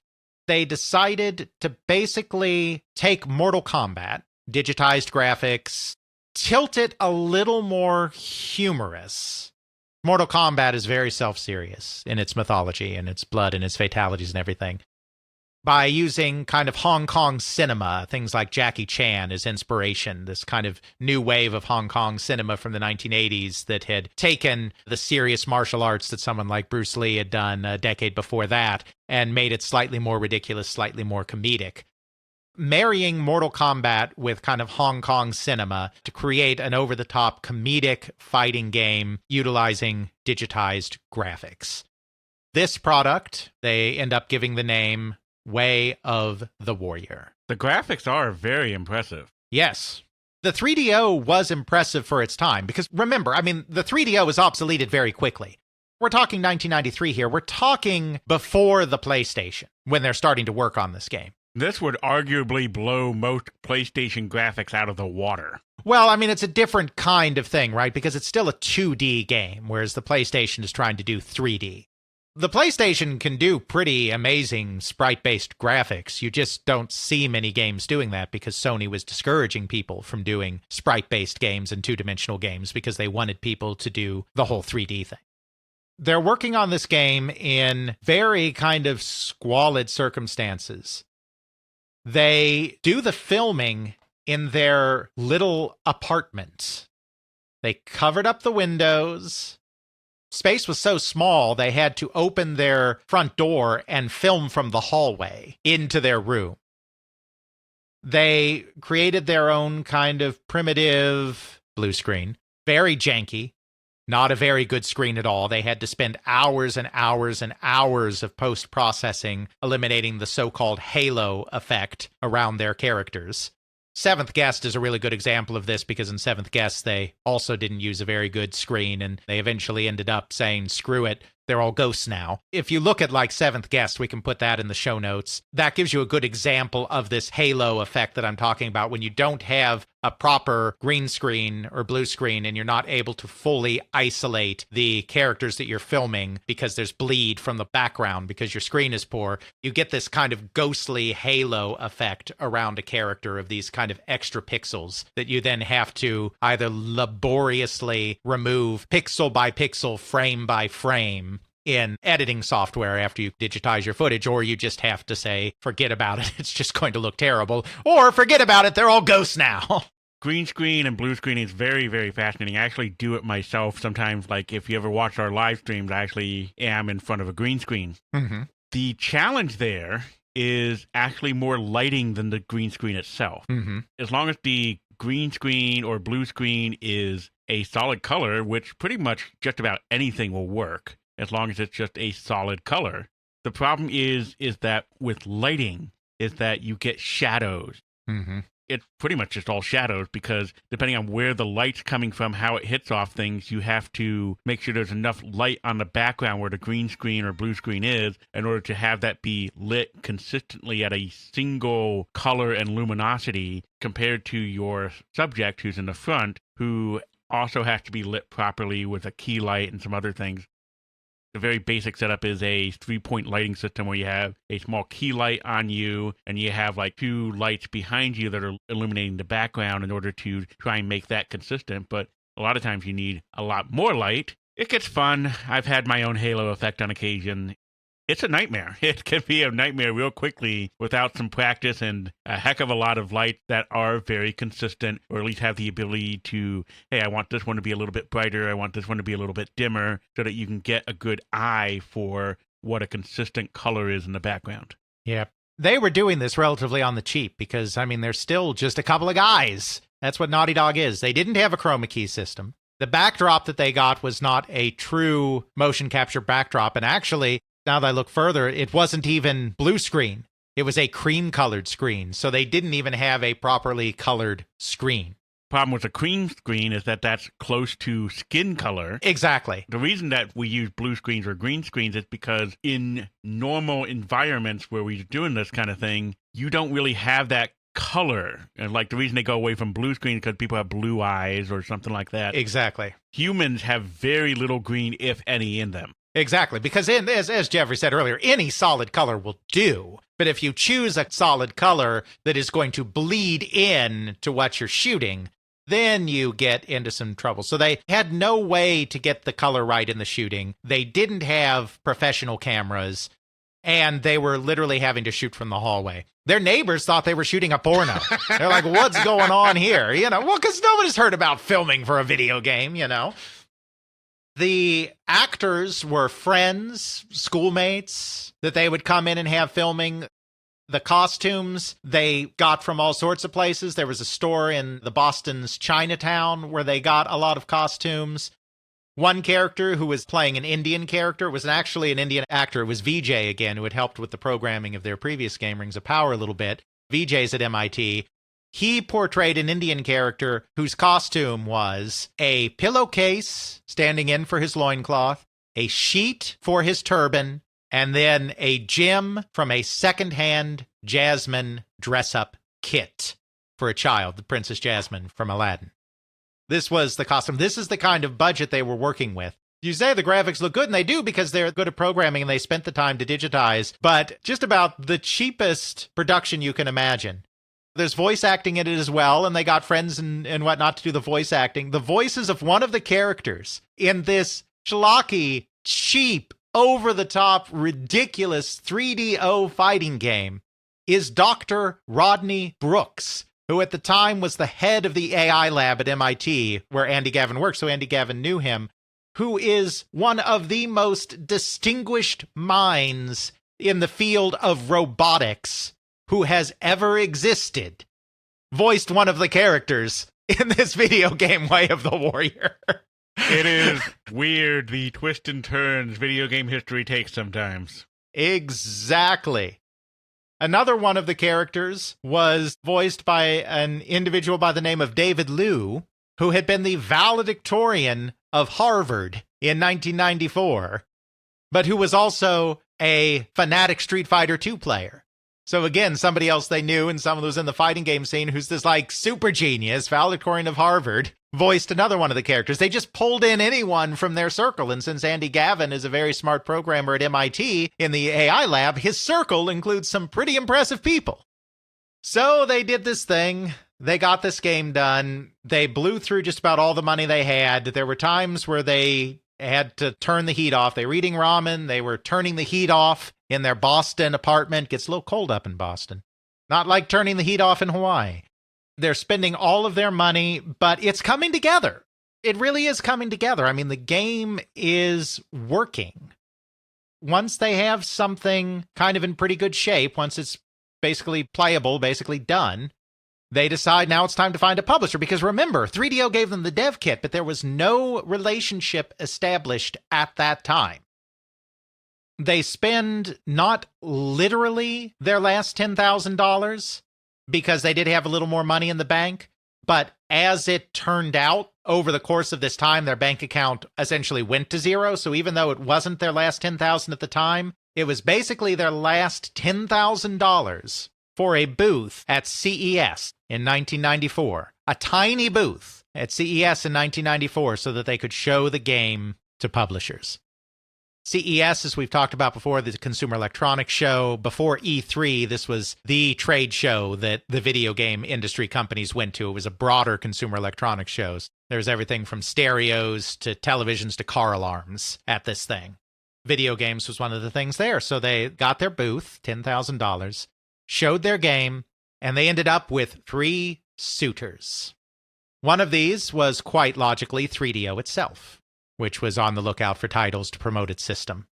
C: They decided to basically take Mortal Kombat, digitized graphics, tilt it a little more humorous. Mortal Kombat is very self-serious in its mythology and its blood and its fatalities and everything. By using kind of Hong Kong cinema, things like Jackie Chan as inspiration, this kind of new wave of Hong Kong cinema from the 1980s that had taken the serious martial arts that someone like Bruce Lee had done a decade before that and made it slightly more ridiculous, slightly more comedic. Marrying Mortal Kombat with kind of Hong Kong cinema to create an over-the-top comedic fighting game utilizing digitized graphics. This product, they end up giving the name Way of the Warrior.
A: The graphics are very impressive.
C: Yes. The 3DO was impressive for its time because remember, I mean, the 3DO was obsoleted very quickly. We're talking 1993 here. We're talking before the PlayStation when they're starting to work on this game.
A: This would arguably blow most PlayStation graphics out of the water.
C: Well, I mean, it's a different kind of thing, right? Because it's still a 2D game, whereas the PlayStation is trying to do 3D. The PlayStation can do pretty amazing sprite-based graphics. You just don't see many games doing that because Sony was discouraging people from doing sprite-based games and two-dimensional games because they wanted people to do the whole 3D thing. They're working on this game in very kind of squalid circumstances. They do the filming in their little apartment. They covered up the windows. Space was so small, they had to open their front door and film from the hallway into their room. They created their own kind of primitive blue screen, very janky, not a very good screen at all. They had to spend hours and hours and hours of post-processing, eliminating the so-called halo effect around their characters. Seventh Guest is a really good example of this because in Seventh Guest, they also didn't use a very good screen and they eventually ended up saying, screw it, they're all ghosts now. If you look at like Seventh Guest, we can put that in the show notes. That gives you a good example of this halo effect that I'm talking about when you don't have a proper green screen or blue screen and you're not able to fully isolate the characters that you're filming because there's bleed from the background because your screen is poor. You get this kind of ghostly halo effect around a character of these kind of extra pixels that you then have to either laboriously remove pixel by pixel, frame by frame in editing software after you digitize your footage, or you just have to say, forget about it, it's just going to look terrible, or forget about it, they're all ghosts now.
A: Green screen and blue screen is very, very fascinating. I actually do it myself sometimes. Like if you ever watch our live streams, I actually am in front of a green screen.
C: Mm-hmm.
A: The challenge there is actually more lighting than the green screen itself.
C: Mm-hmm.
A: As long as the green screen or blue screen is a solid color, which pretty much just about anything will work, as long as it's just a solid color. The problem is that with lighting, is that you get shadows.
C: Mm-hmm.
A: It's pretty much just all shadows because depending on where the light's coming from, how it hits off things, you have to make sure there's enough light on the background where the green screen or blue screen is in order to have that be lit consistently at a single color and luminosity compared to your subject who's in the front, who also has to be lit properly with a key light and some other things. The very basic setup is a 3-point lighting system where you have a small key light on you, and you have like 2 lights behind you that are illuminating the background in order to try and make that consistent. But a lot of times you need a lot more light. It gets fun. I've had my own halo effect on occasion. It's a nightmare. It can be a nightmare real quickly without some practice and a heck of a lot of lights that are very consistent, or at least have the ability to, hey, I want this one to be a little bit brighter, I want this one to be a little bit dimmer, so that you can get a good eye for what a consistent color is in the background.
C: Yeah. They were doing this relatively on the cheap because, I mean, they're still just a couple of guys. That's what Naughty Dog is. They didn't have a chroma key system. The backdrop that they got was not a true motion capture backdrop, and actually, now that I look further, it wasn't even blue screen. It was a cream-colored screen, so they didn't even have a properly colored screen.
A: Problem with a cream screen is that that's close to skin color.
C: Exactly.
A: The reason that we use blue screens or green screens is because in normal environments where we're doing this kind of thing, you don't really have that color. And like the reason they go away from blue screen is because people have blue eyes or something like that.
C: Exactly.
A: Humans have very little green, if any, in them.
C: Exactly, because as Jeffrey said earlier, any solid color will do. But if you choose a solid color that is going to bleed in to what you're shooting, then you get into some trouble. So they had no way to get the color right in the shooting. They didn't have professional cameras, and they were literally having to shoot from the hallway. Their neighbors thought they were shooting a porno. They're like, what's going on here? Well, because nobody's heard about filming for a video game, The actors were friends, schoolmates that they would come in and have filming. The costumes they got from all sorts of places. There was a store in the Boston's Chinatown where they got a lot of costumes. One character who was playing an Indian character was actually an Indian actor. It was Vijay again, who had helped with the programming of their previous game, Rings of Power, a little bit. Vijay's at MIT. He portrayed an Indian character whose costume was a pillowcase standing in for his loincloth, a sheet for his turban, and then a gem from a second-hand Jasmine dress-up kit for a child, the Princess Jasmine from Aladdin. This was the costume. This is the kind of budget they were working with. You say the graphics look good, and they do because they're good at programming and they spent the time to digitize, but just about the cheapest production you can imagine. There's voice acting in it as well, and they got friends and whatnot to do the voice acting. The voices of one of the characters in this schlocky, cheap, over-the-top, ridiculous 3DO fighting game is Dr. Rodney Brooks, who at the time was the head of the AI lab at MIT, where Andy Gavin worked, so Andy Gavin knew him, who is one of the most distinguished minds in the field of robotics who has ever existed, voiced one of the characters in this video game Way of the Warrior.
A: It is weird, the twists and turns video game history takes sometimes.
C: Exactly. Another one of the characters was voiced by an individual by the name of David Liu, who had been the valedictorian of Harvard in 1994, but who was also a fanatic Street Fighter II player. So again, somebody else they knew and someone who was in the fighting game scene who's this super genius, valedictorian of Harvard, voiced another one of the characters. They just pulled in anyone from their circle. And since Andy Gavin is a very smart programmer at MIT in the AI lab, his circle includes some pretty impressive people. So they did this thing. They got this game done. They blew through just about all the money they had. There were times where they had to turn the heat off. They were eating ramen. They were turning the heat off in their Boston apartment. Gets a little cold up in Boston. Not like turning the heat off in Hawaii. They're spending all of their money, but it's coming together. It really is coming together. I mean, the game is working. Once they have something kind of in pretty good shape, once it's basically playable, basically done, they decide now it's time to find a publisher. Because remember, 3DO gave them the dev kit, but there was no relationship established at that time. They spend not literally their last $10,000 because they did have a little more money in the bank. But as it turned out, over the course of this time, their bank account essentially went to zero. So even though it wasn't their last $10,000 at the time, it was basically their last $10,000 for a booth at CES in 1994. A tiny booth at CES in 1994 so that they could show the game to publishers. CES, as we've talked about before, the Consumer Electronics Show. Before E3, this was the trade show that the video game industry companies went to. It was a broader consumer electronics shows. There's everything from stereos to televisions to car alarms at this thing. Video games was one of the things there. So they got their booth, $10,000, showed their game, and they ended up with 3 suitors. One of these was quite logically 3DO itself, which was on the lookout for titles to promote its system.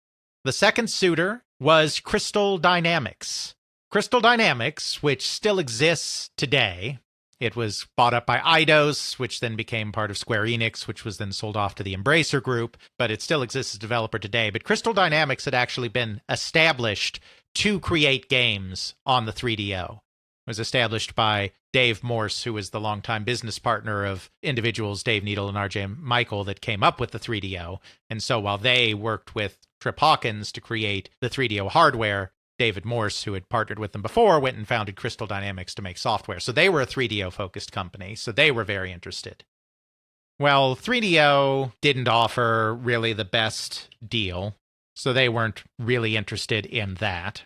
C: The second suitor was Crystal Dynamics. Crystal Dynamics, which still exists today. It was bought up by Eidos, which then became part of Square Enix, which was then sold off to the Embracer Group, but it still exists as a developer today. But Crystal Dynamics had actually been established to create games on the 3DO. It was established by Dave Morse, who was the longtime business partner of individuals Dave Needle and RJ Michael that came up with the 3DO. And so while they worked with Trip Hawkins to create the 3DO hardware, David Morse, who had partnered with them before, went and founded Crystal Dynamics to make software. So they were a 3DO-focused company, so they were very interested. Well, 3DO didn't offer really the best deal, so they weren't really interested in that.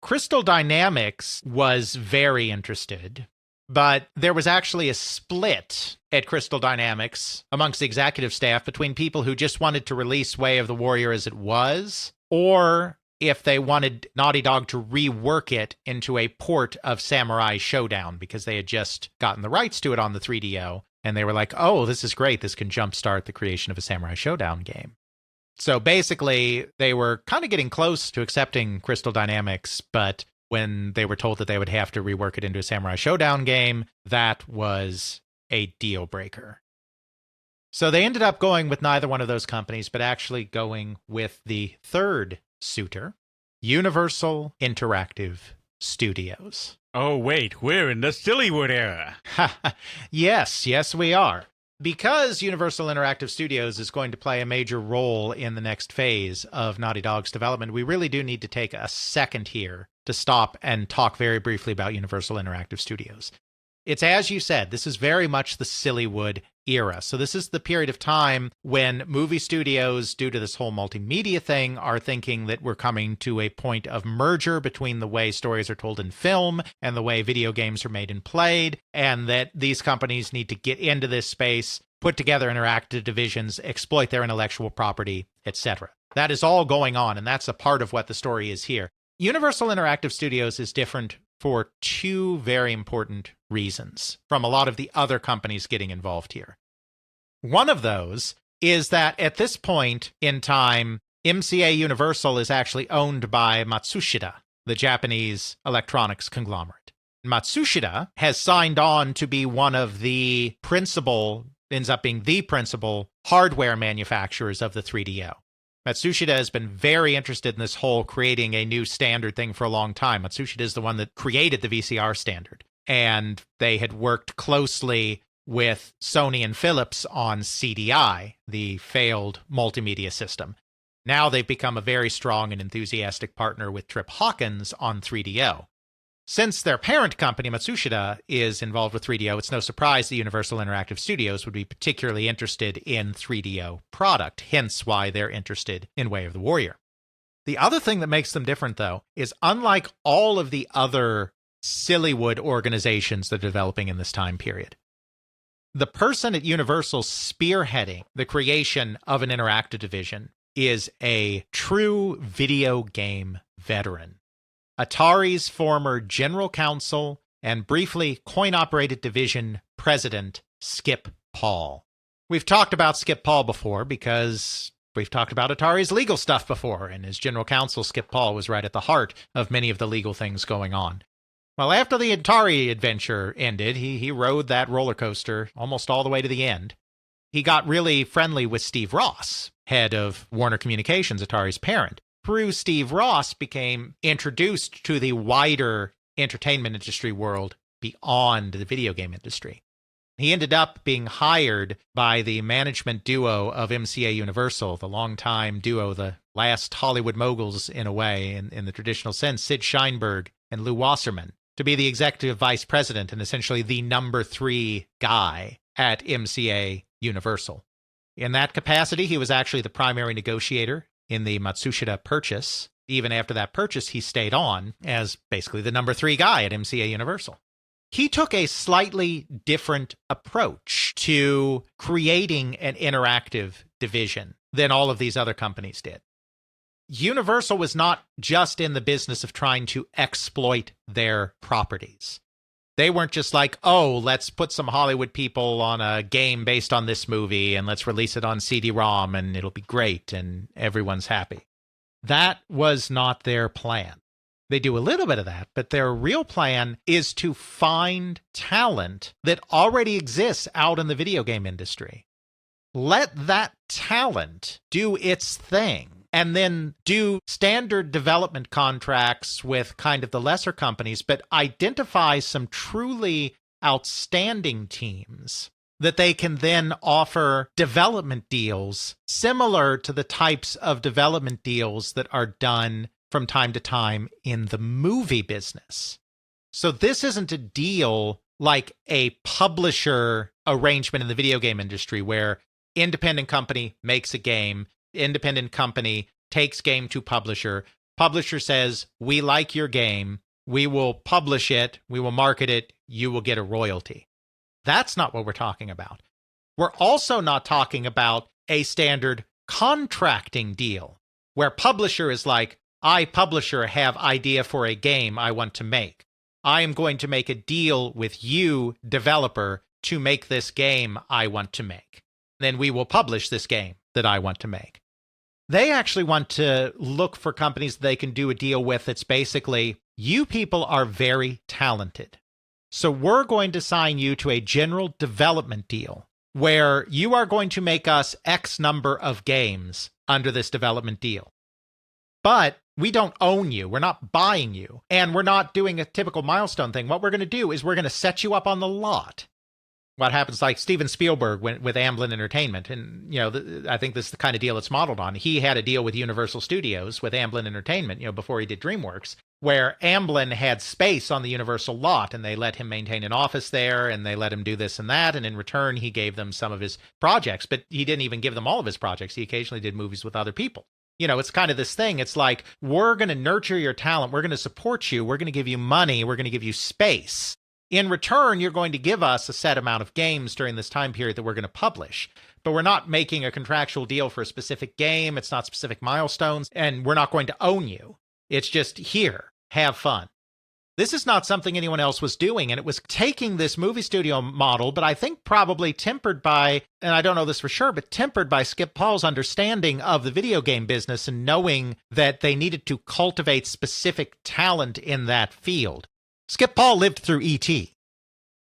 C: Crystal Dynamics was very interested, but there was actually a split at Crystal Dynamics amongst the executive staff between people who just wanted to release Way of the Warrior as it was, or if they wanted Naughty Dog to rework it into a port of Samurai Showdown, because they had just gotten the rights to it on the 3DO, and they were like, oh, this is great, this can jumpstart the creation of a Samurai Showdown game. So basically, they were kind of getting close to accepting Crystal Dynamics, but when they were told that they would have to rework it into a Samurai Showdown game, that was a deal breaker. So they ended up going with neither one of those companies, but actually going with the third suitor, Universal Interactive Studios.
A: Oh, wait, we're in the Sillywood era.
C: Yes, we are. Because Universal Interactive Studios is going to play a major role in the next phase of Naughty Dog's development, we really do need to take a second here to stop and talk very briefly about Universal Interactive Studios. It's as you said, this is very much the Sillywood era. So this is the period of time when movie studios, due to this whole multimedia thing, are thinking that we're coming to a point of merger between the way stories are told in film and the way video games are made and played, and that these companies need to get into this space, put together interactive divisions, exploit their intellectual property, etc. That is all going on, and that's a part of what the story is here. Universal Interactive Studios is different for 2 very important reasons from a lot of the other companies getting involved here. One of those is that at this point in time, MCA Universal is actually owned by Matsushita, the Japanese electronics conglomerate. Matsushita has signed on to be one of the principal, ends up being the principal hardware manufacturers of the 3DO. Matsushita has been very interested in this whole creating a new standard thing for a long time. Matsushita is the one that created the VCR standard, and they had worked closely with Sony and Philips on CDI, the failed multimedia system. Now they've become a very strong and enthusiastic partner with Trip Hawkins on 3DO. Since their parent company, Matsushita, is involved with 3DO, it's no surprise that Universal Interactive Studios would be particularly interested in 3DO product, hence why they're interested in Way of the Warrior. The other thing that makes them different, though, is unlike all of the other Sillywood organizations that are developing in this time period, the person at Universal spearheading the creation of an interactive division is a true video game veteran. Atari's former general counsel and briefly coin-operated division president, Skip Paul. We've talked about Skip Paul before because we've talked about Atari's legal stuff before, and as general counsel, Skip Paul was right at the heart of many of the legal things going on. Well, after the Atari adventure ended, he rode that roller coaster almost all the way to the end. He got really friendly with Steve Ross, head of Warner Communications, Atari's parent. Through Steve Ross, became introduced to the wider entertainment industry world beyond the video game industry. He ended up being hired by the management duo of MCA Universal, the longtime duo, the last Hollywood moguls in a way, in the traditional sense, Sid Sheinberg and Lou Wasserman, to be the executive vice president and essentially the number 3 guy at MCA Universal. In that capacity, he was actually the primary negotiator in the Matsushita purchase. Even after that purchase, he stayed on as basically the number 3 guy at MCA Universal. He took a slightly different approach to creating an interactive division than all of these other companies did. Universal was not just in the business of trying to exploit their properties. They weren't just like, oh, let's put some Hollywood people on a game based on this movie and let's release it on CD-ROM and it'll be great and everyone's happy. That was not their plan. They do a little bit of that, but their real plan is to find talent that already exists out in the video game industry. Let that talent do its thing, and then do standard development contracts with kind of the lesser companies, but identify some truly outstanding teams that they can then offer development deals similar to the types of development deals that are done from time to time in the movie business. So this isn't a deal like a publisher arrangement in the video game industry where independent company makes a game, independent company takes game to publisher says, we like your game, we will publish it, we will market it, you will get a royalty. That's not what we're talking about. We're also not talking about a standard contracting deal where publisher is like, I, publisher, have idea for a game I want to make. I am going to make a deal with you, developer, to make this game I want to make. Then we will publish this game that I want to make. They actually want to look for companies they can do a deal with that's basically, you people are very talented. So we're going to sign you to a general development deal where you are going to make us X number of games under this development deal. But we don't own you. We're not buying you. And we're not doing a typical milestone thing. What we're going to do is we're going to set you up on the lot. What happens like Steven Spielberg with Amblin Entertainment. And, I think this is the kind of deal it's modeled on. He had a deal with Universal Studios with Amblin Entertainment, before he did DreamWorks, where Amblin had space on the Universal lot and they let him maintain an office there and they let him do this and that. And in return, he gave them some of his projects, but he didn't even give them all of his projects. He occasionally did movies with other people. It's kind of this thing. It's like, we're going to nurture your talent. We're going to support you. We're going to give you money. We're going to give you space. In return, you're going to give us a set amount of games during this time period that we're going to publish. But we're not making a contractual deal for a specific game. It's not specific milestones. And we're not going to own you. It's just here, have fun. This is not something anyone else was doing, and it was taking this movie studio model, but I think probably tempered by, and I don't know this for sure, but tempered by Skip Paul's understanding of the video game business and knowing that they needed to cultivate specific talent in that field. Skip Paul lived through E.T.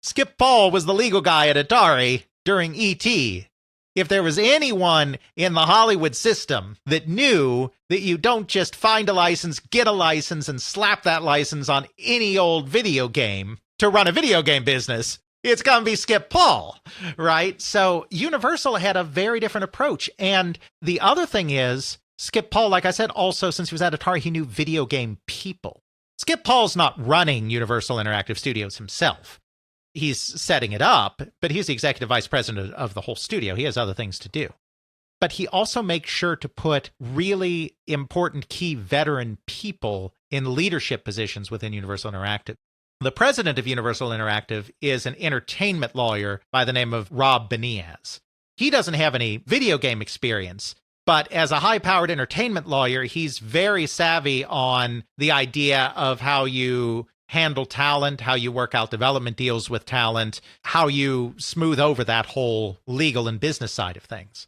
C: Skip Paul was the legal guy at Atari during E.T. If there was anyone in the Hollywood system that knew that you don't just find a license, get a license, and slap that license on any old video game to run a video game business, it's going to be Skip Paul, right? So Universal had a very different approach. And the other thing is, Skip Paul, like I said, also, since he was at Atari, he knew video game people. Skip Paul's not running Universal Interactive Studios himself. He's setting it up, but he's the executive vice president of the whole studio. He has other things to do. But he also makes sure to put really important key veteran people in leadership positions within Universal Interactive. The president of Universal Interactive is an entertainment lawyer by the name of Rob Beniaz. He doesn't have any video game experience, but as a high-powered entertainment lawyer, he's very savvy on the idea of how you handle talent, how you work out development deals with talent, how you smooth over that whole legal and business side of things.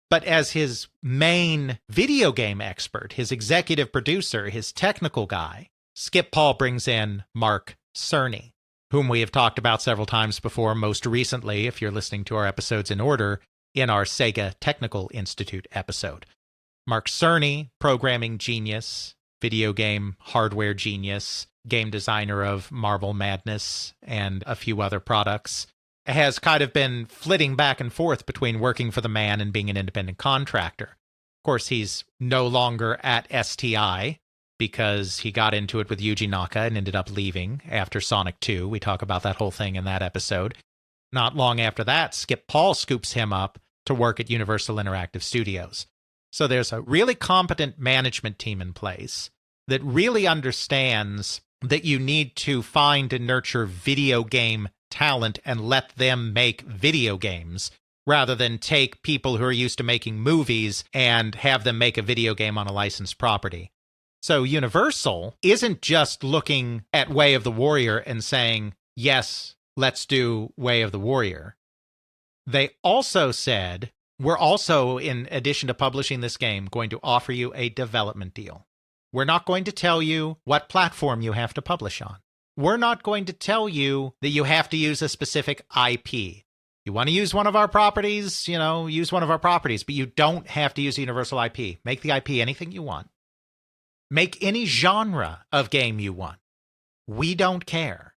C: But as his main video game expert, his executive producer, his technical guy, Skip Paul brings in Mark Cerny, whom we have talked about several times before, most recently, if you're listening to our episodes in order, in our Sega Technical Institute episode. Mark Cerny, programming genius, video game hardware genius, game designer of Marble Madness and a few other products, has kind of been flitting back and forth between working for the man and being an independent contractor. Of course, he's no longer at STI because he got into it with Yuji Naka and ended up leaving after Sonic 2. We talk about that whole thing in that episode. Not long after that, Skip Paul scoops him up to work at Universal Interactive Studios. So there's a really competent management team in place that really understands that you need to find and nurture video game talent and let them make video games rather than take people who are used to making movies and have them make a video game on a licensed property. So Universal isn't just looking at Way of the Warrior and saying, yes, let's do Way of the Warrior. They also said, we're also, in addition to publishing this game, going to offer you a development deal. We're not going to tell you what platform you have to publish on. We're not going to tell you that you have to use a specific IP. You want to use one of our properties, use one of our properties, but you don't have to use a Universal IP. Make the IP anything you want. Make any genre of game you want. We don't care.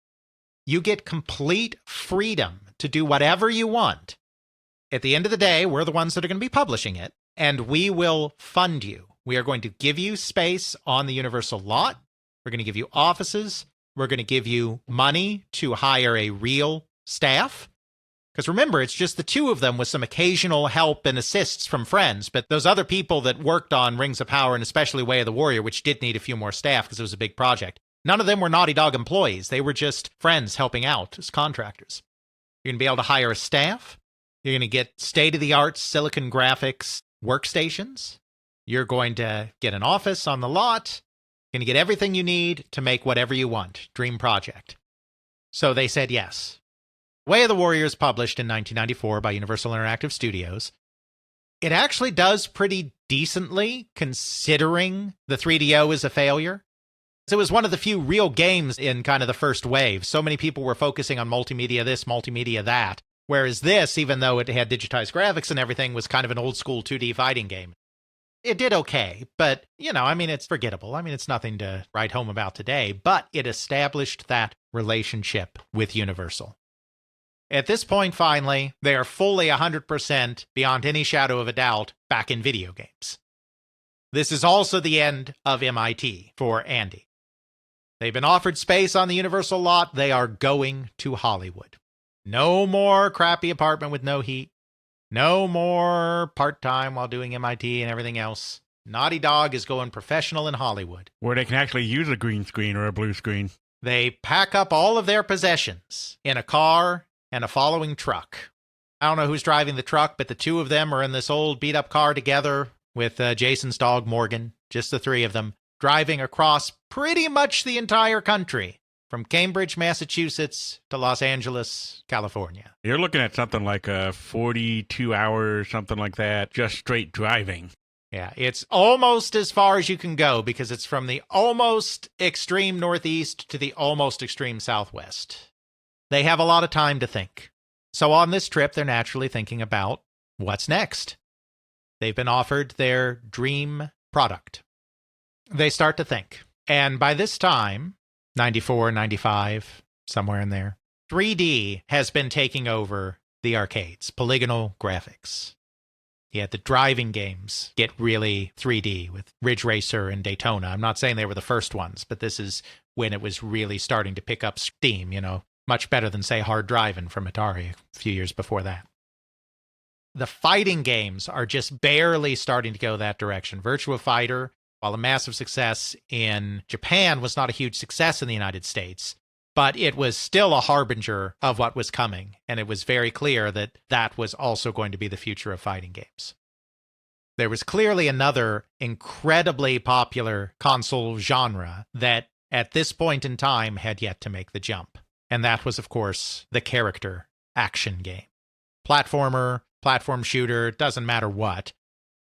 C: You get complete freedom to do whatever you want. At the end of the day, we're the ones that are going to be publishing it, and we will fund you. We are going to give you space on the Universal lot. We're going to give you offices. We're going to give you money to hire a real staff. Because remember, it's just the two of them with some occasional help and assists from friends. But those other people that worked on Rings of Power and especially Way of the Warrior, which did need a few more staff because it was a big project, none of them were Naughty Dog employees. They were just friends helping out as contractors. You're going to be able to hire a staff. You're going to get state-of-the-art silicon graphics workstations. You're going to get an office on the lot. You're going to get everything you need to make whatever you want. Dream project. So they said yes. Way of the Warrior is published in 1994 by Universal Interactive Studios. It actually does pretty decently, considering the 3DO is a failure. It was one of the few real games in kind of the first wave. So many people were focusing on multimedia this, multimedia that. Whereas this, even though it had digitized graphics and everything, was kind of an old-school 2D fighting game. It did okay, but, it's forgettable. It's nothing to write home about today, but it established that relationship with Universal. At this point, finally, they are fully 100%, beyond any shadow of a doubt, back in video games. This is also the end of MIT for Andy. They've been offered space on the Universal lot. They are going to Hollywood. No more crappy apartment with no heat. No more part-time while doing MIT and everything else. Naughty Dog is going professional in Hollywood.
A: Where they can actually use a green screen or a blue screen.
C: They pack up all of their possessions in a car and a following truck. I don't know who's driving the truck, but the two of them are in this old beat-up car together with Jason's dog, Morgan, just the three of them, driving across pretty much the entire country. From Cambridge, Massachusetts to Los Angeles, California.
A: You're looking at something like a 42 hours, something like that, just straight driving.
C: Yeah, it's almost as far as you can go because it's from the almost extreme northeast to the almost extreme southwest. They have a lot of time to think. So on this trip, they're naturally thinking about what's next. They've been offered their dream product. They start to think. And by this time, 94, 95, somewhere in there, 3D has been taking over the arcades, polygonal graphics. Yeah, the driving games get really 3D with Ridge Racer and Daytona. I'm not saying they were the first ones, but this is when it was really starting to pick up steam, much better than, say, Hard Drivin' from Atari a few years before that. The fighting games are just barely starting to go that direction. Virtua Fighter, while a massive success in Japan, was not a huge success in the United States, but it was still a harbinger of what was coming, and it was very clear that that was also going to be the future of fighting games. There was clearly another incredibly popular console genre that, at this point in time, had yet to make the jump, and that was, of course, the character action game. Platformer, platform shooter, doesn't matter what,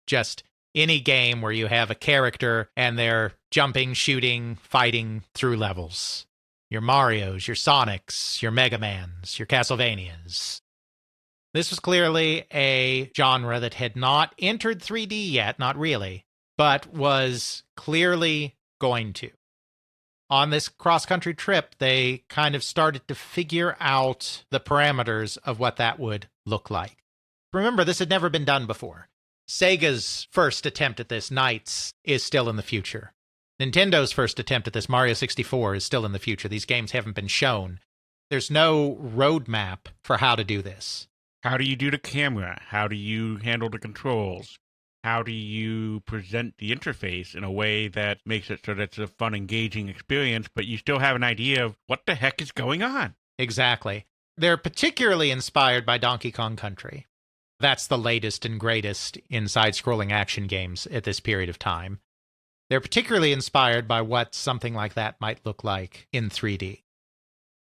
C: just any game where you have a character and they're jumping, shooting, fighting through levels. Your Marios, your Sonics, your Mega Mans, your Castlevanias. This was clearly a genre that had not entered 3D yet, not really, but was clearly going to. On this cross-country trip, they kind of started to figure out the parameters of what that would look like. Remember, this had never been done before. Sega's first attempt at this, Knights, is still in the future. Nintendo's first attempt at this, Mario 64, is still in the future. These games haven't been shown. There's no roadmap for how to do this.
A: How do you do the camera? How do you handle the controls? how do you present the interface in a way that makes it so that it's a fun, engaging experience, but you still have an idea of what the heck is going on?
C: Exactly. They're particularly inspired by Donkey Kong Country. That's the latest and greatest in side-scrolling action games at this period of time. They're particularly inspired by what something like that might look like in 3D.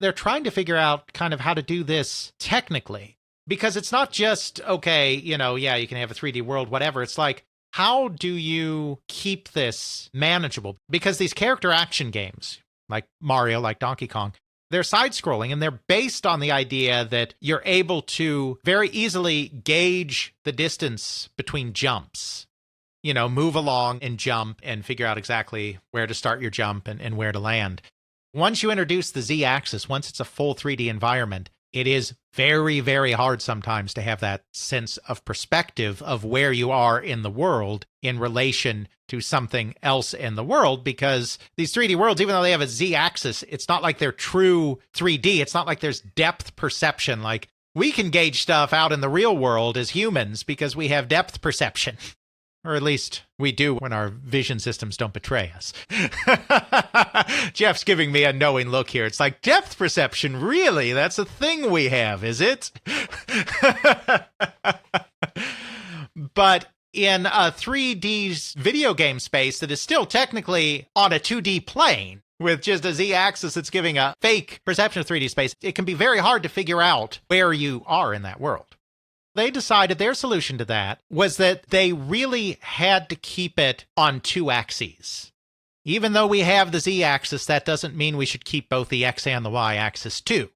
C: They're trying to figure out kind of how to do this technically, because it's not just, okay, you can have a 3D world, whatever. It's like, how do you keep this manageable? Because these character action games, like Mario, like Donkey Kong, they're side-scrolling, and they're based on the idea that you're able to very easily gauge the distance between jumps. Move along and jump and figure out exactly where to start your jump and where to land. Once you introduce the Z-axis, once it's a full 3D environment, it is very, very hard sometimes to have that sense of perspective of where you are in the world in relation to something else in the world, because these 3D worlds, even though they have a Z-axis, it's not like they're true 3D. It's not like there's depth perception. Like, we can gauge stuff out in the real world as humans because we have depth perception. Or at least we do when our vision systems don't betray us. Jeff's giving me a knowing look here. It's like, depth perception, really? That's a thing we have, is it? But in a 3D video game space that is still technically on a 2D plane, with just a Z-axis that's giving a fake perception of 3D space, it can be very hard to figure out where you are in that world. They decided their solution to that was that they really had to keep it on two axes. Even though we have the Z-axis, that doesn't mean we should keep both the X and the Y-axis too.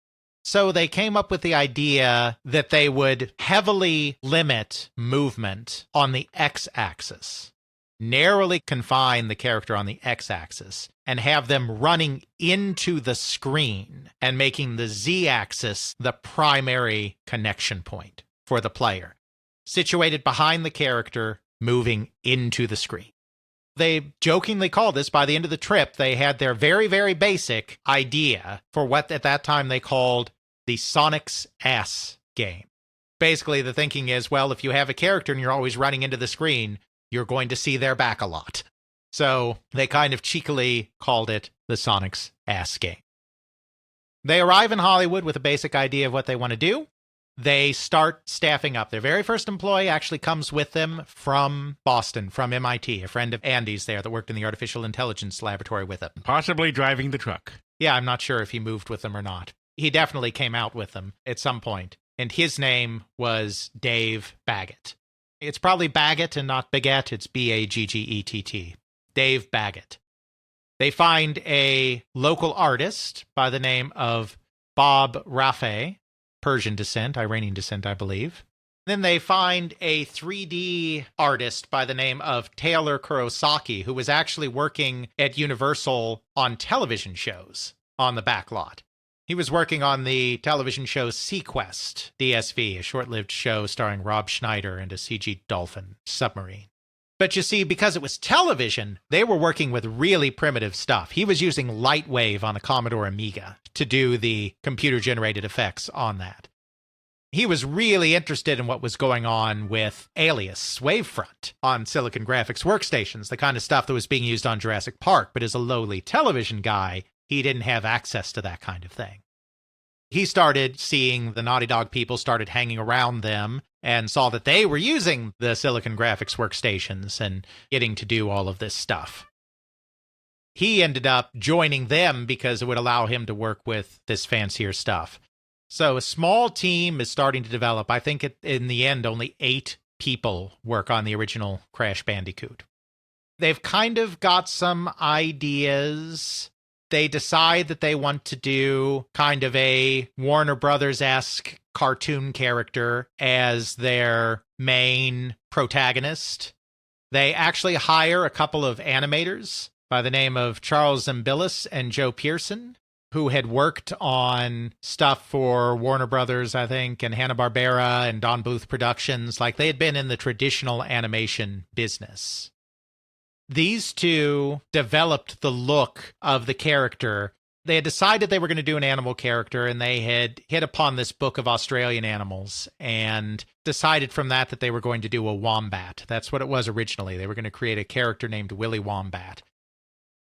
C: So they came up with the idea that they would heavily limit movement on the X-axis, narrowly confine the character on the X-axis, and have them running into the screen and making the Z-axis the primary connection point for the player, situated behind the character, moving into the screen. They jokingly called this, by the end of the trip, they had their very, very basic idea for what at that time they called the Sonic's Ass game. Basically, the thinking is, well, if you have a character and you're always running into the screen, you're going to see their back a lot. So they kind of cheekily called it the Sonic's Ass game. They arrive in Hollywood with a basic idea of what they want to do. They start staffing up. Their very first employee actually comes with them from Boston, from MIT, a friend of Andy's there that worked in the artificial intelligence laboratory with them.
A: Possibly driving the truck.
C: Yeah, I'm not sure if he moved with them or not. He definitely came out with them at some point, and his name was Dave Baggett. It's probably Baggett and not Baguette. It's Baggett. Dave Baggett. They find a local artist by the name of Bob Rafe, Persian descent, Iranian descent, I believe. Then they find a 3D artist by the name of Taylor Kurosaki, who was actually working at Universal on television shows on the back lot. He was working on the television show Sequest, DSV, a short-lived show starring Rob Schneider and a CG dolphin submarine. But you see, because it was television, they were working with really primitive stuff. He was using Lightwave on a Commodore Amiga to do the computer-generated effects on that. He was really interested in what was going on with Alias, Wavefront, on Silicon Graphics workstations, the kind of stuff that was being used on Jurassic Park. But as a lowly television guy, he didn't have access to that kind of thing. He started seeing the Naughty Dog people started hanging around them and saw that they were using the Silicon Graphics workstations and getting to do all of this stuff. He ended up joining them because it would allow him to work with this fancier stuff. So a small team is starting to develop. I think in the end, only 8 people work on the original Crash Bandicoot. They've kind of got some ideas. They decide that they want to do kind of a Warner Brothers-esque cartoon character as their main protagonist. They actually hire a couple of animators by the name of Charles Zimbilis and Joe Pearson, who had worked on stuff for Warner Brothers, I think, and Hanna-Barbera and Don Bluth Productions. Like, they had been in the traditional animation business. These two developed the look of the character They had decided they were going to do an animal character, and they had hit upon this book of Australian animals and decided from that they were going to do a wombat. That's what it was originally. They were going to create a character named Willy Wombat.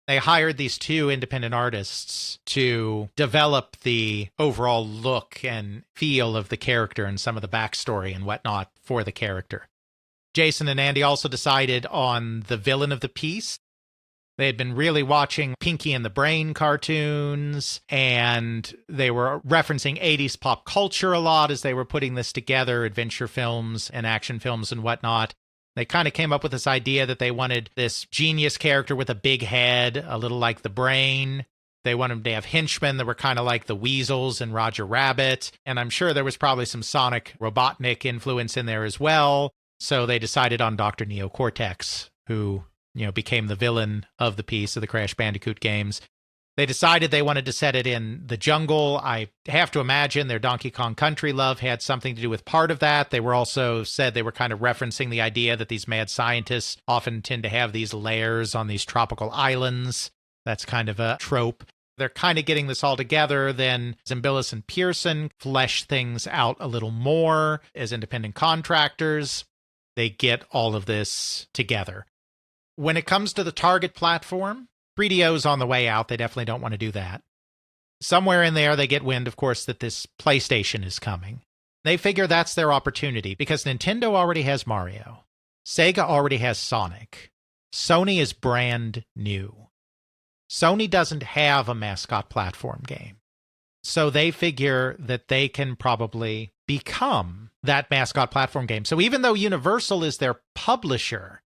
C: They hired these two independent artists to develop the overall look and feel of the character and some of the backstory and whatnot for the character. Jason and Andy also decided on the villain of the piece. They had been really watching Pinky and the Brain cartoons, and they were referencing 80s pop culture a lot as they were putting this together, adventure films and action films and whatnot. They kind of came up with this idea that they wanted this genius character with a big head, a little like the Brain. They wanted to have henchmen that were kind of like the Weasels and Roger Rabbit, and I'm sure there was probably some Sonic Robotnik influence in there as well. So they decided on Dr. Neo Cortex, who became the villain of the piece of the Crash Bandicoot games. They decided they wanted to set it in the jungle. I have to imagine their Donkey Kong Country love had something to do with part of that. They were also said they were kind of referencing the idea that these mad scientists often tend to have these lairs on these tropical islands. That's kind of a trope. They're kind of getting this all together. Then Zimbillis and Pearson flesh things out a little more as independent contractors. They get all of this together. When it comes to the target platform, 3DO's on the way out. They definitely don't want to do that. Somewhere in there, they get wind, of course, that this PlayStation is coming. They figure that's their opportunity because Nintendo already has Mario. Sega already has Sonic. Sony is brand new. Sony doesn't have a mascot platform game. So they figure that they can probably become that mascot platform game. So even though Universal is their publisher,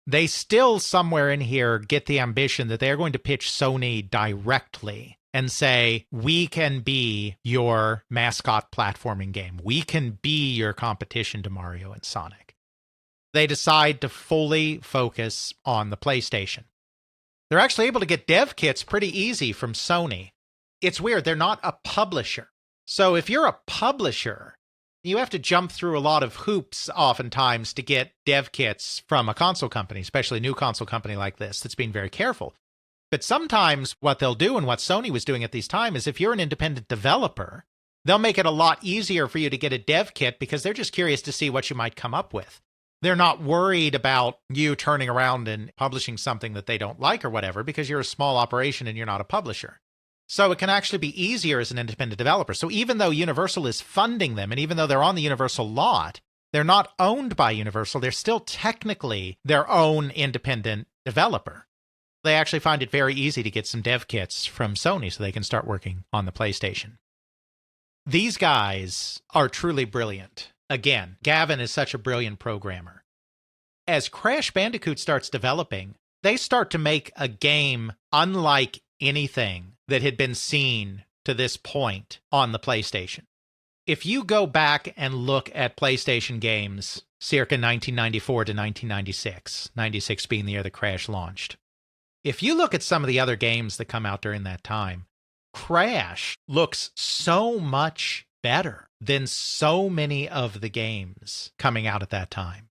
C: they still somewhere in here get the ambition that they're going to pitch Sony directly and say, we can be your mascot platforming game. We can be your competition to Mario and Sonic. They decide to fully focus on the PlayStation. They're actually able to get dev kits pretty easy from Sony. It's weird, they're not a publisher. So if you're a publisher, you have to jump through a lot of hoops oftentimes to get dev kits from a console company, especially a new console company like this that's being very careful. But sometimes what they'll do, and what Sony was doing at these times, is if you're an independent developer, they'll make it a lot easier for you to get a dev kit because they're just curious to see what you might come up with. They're not worried about you turning around and publishing something that they don't like or whatever because you're a small operation and you're not a publisher. So it can actually be easier as an independent developer. So even though Universal is funding them, and even though they're on the Universal lot, they're not owned by Universal. They're still technically their own independent developer. They actually find it very easy to get some dev kits from Sony so they can start working on the PlayStation. These guys are truly brilliant. Again, Gavin is such a brilliant programmer. As Crash Bandicoot starts developing, they start to make a game unlike anything that had been seen to this point on the PlayStation. If you go back and look at PlayStation games circa 1994 to 1996, 96 being the year that Crash launched, if you look at some of the other games that come out during that time, Crash looks so much better than so many of the games coming out at that time.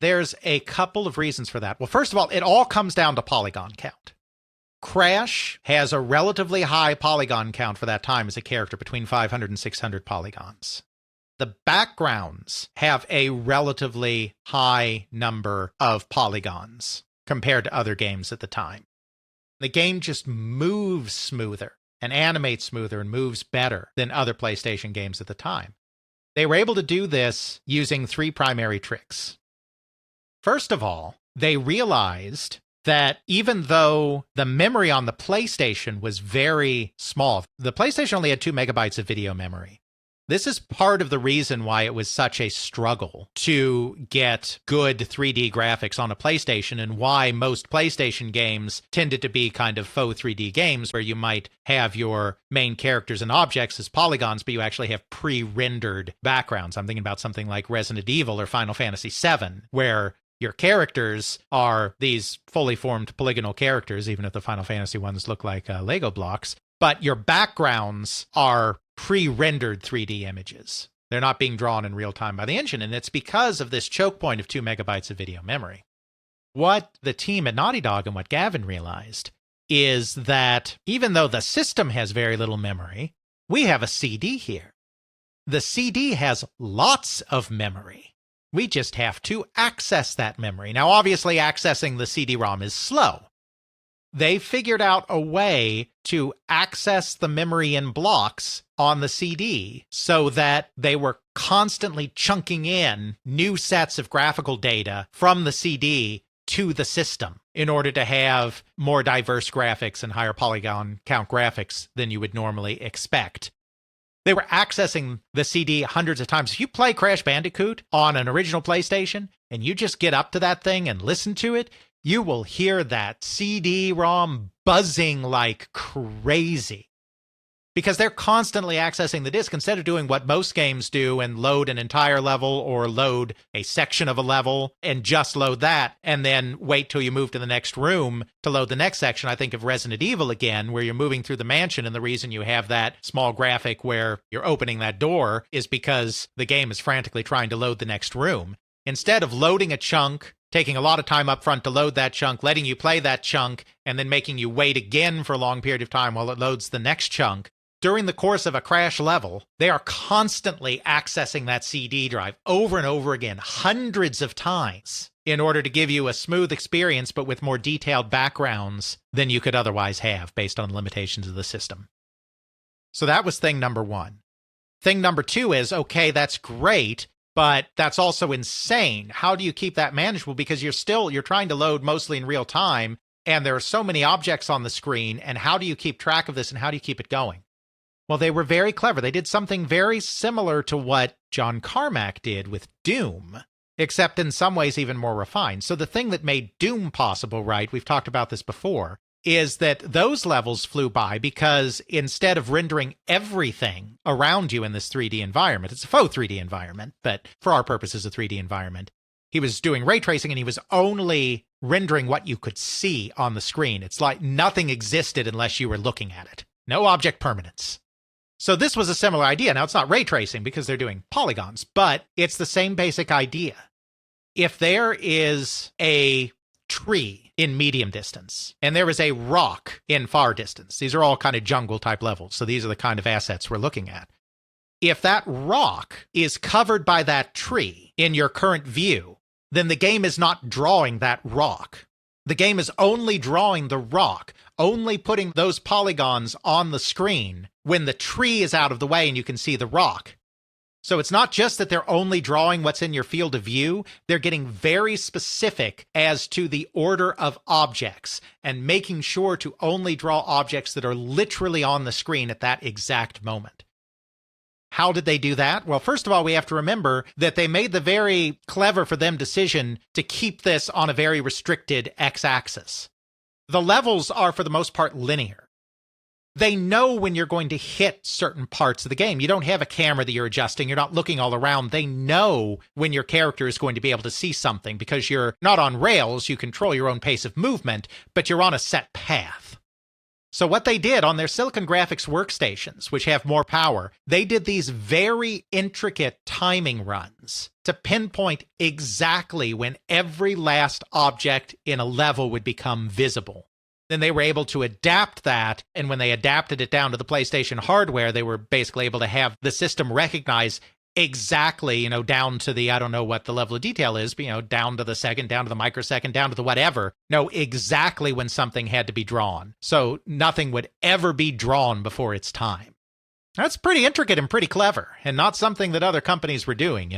C: There's a couple of reasons for that. Well, first of all, it all comes down to polygon count. Crash has a relatively high polygon count for that time as a character, between 500 and 600 polygons. The backgrounds have a relatively high number of polygons compared to other games at the time. The game just moves smoother and animates smoother and moves better than other PlayStation games at the time. They were able to do this using three primary tricks. First of all, they realized that even though the memory on the PlayStation was very small, the PlayStation only had 2 megabytes of video memory. This is part of the reason why it was such a struggle to get good 3D graphics on a PlayStation, and why most PlayStation games tended to be kind of faux 3D games where you might have your main characters and objects as polygons, but you actually have pre-rendered backgrounds. I'm thinking about something like Resident Evil or Final Fantasy VII, where your characters are these fully formed polygonal characters, even if the Final Fantasy ones look like Lego blocks, but your backgrounds are pre-rendered 3D images. They're not being drawn in real time by the engine, and it's because of this choke point of 2 megabytes of video memory. What the team at Naughty Dog and what Gavin realized is that even though the system has very little memory, we have a CD here. The CD has lots of memory. We just have to access that memory. Now, obviously, accessing the CD-ROM is slow. They figured out a way to access the memory in blocks on the CD so that they were constantly chunking in new sets of graphical data from the CD to the system in order to have more diverse graphics and higher polygon count graphics than you would normally expect. They were accessing the CD hundreds of times. If you play Crash Bandicoot on an original PlayStation and you just get up to that thing and listen to it, you will hear that CD-ROM buzzing like crazy because they're constantly accessing the disk instead of doing what most games do and load an entire level or load a section of a level and just load that and then wait till you move to the next room to load the next section. I think of Resident Evil again, where you're moving through the mansion, and the reason you have that small graphic where you're opening that door is because the game is frantically trying to load the next room. Instead of loading a chunk, taking a lot of time up front to load that chunk, letting you play that chunk, and then making you wait again for a long period of time while it loads the next chunk, during the course of a Crash level, they are constantly accessing that CD drive over and over again, hundreds of times, in order to give you a smooth experience, but with more detailed backgrounds than you could otherwise have based on the limitations of the system. So that was thing number one. Thing number two is, okay, that's great, but that's also insane. How do you keep that manageable? Because you're trying to load mostly in real time, and there are so many objects on the screen, and how do you keep track of this, and how do you keep it going? Well, they were very clever. They did something very similar to what John Carmack did with Doom, except in some ways even more refined. So the thing that made Doom possible, right, we've talked about this before, is that those levels flew by because instead of rendering everything around you in this 3D environment, it's a faux 3D environment, but for our purposes, a 3D environment, he was doing ray tracing and he was only rendering what you could see on the screen. It's like nothing existed unless you were looking at it. No object permanence. So this was a similar idea. Now, it's not ray tracing because they're doing polygons, but it's the same basic idea. If there is a tree in medium distance and there is a rock in far distance, these are all kind of jungle type levels, so these are the kind of assets we're looking at. If that rock is covered by that tree in your current view, then the game is not drawing that rock. The game is only drawing the rock, only putting those polygons on the screen when the tree is out of the way and you can see the rock. So it's not just that they're only drawing what's in your field of view, they're getting very specific as to the order of objects and making sure to only draw objects that are literally on the screen at that exact moment. How did they do that? Well, first of all, we have to remember that they made the very clever for them decision to keep this on a very restricted x-axis. The levels are, for the most part, linear. They know when you're going to hit certain parts of the game. You don't have a camera that you're adjusting. You're not looking all around. They know when your character is going to be able to see something because you're not on rails. You control your own pace of movement, but you're on a set path. So what they did on their Silicon Graphics workstations, which have more power, they did these very intricate timing runs to pinpoint exactly when every last object in a level would become visible. Then they were able to adapt that, and when they adapted it down to the PlayStation hardware, they were basically able to have the system recognize exactly, down to the, I don't know what the level of detail is, but, down to the second, down to the microsecond, down to the whatever, know exactly when something had to be drawn. So nothing would ever be drawn before its time. That's pretty intricate and pretty clever, and not something that other companies were doing,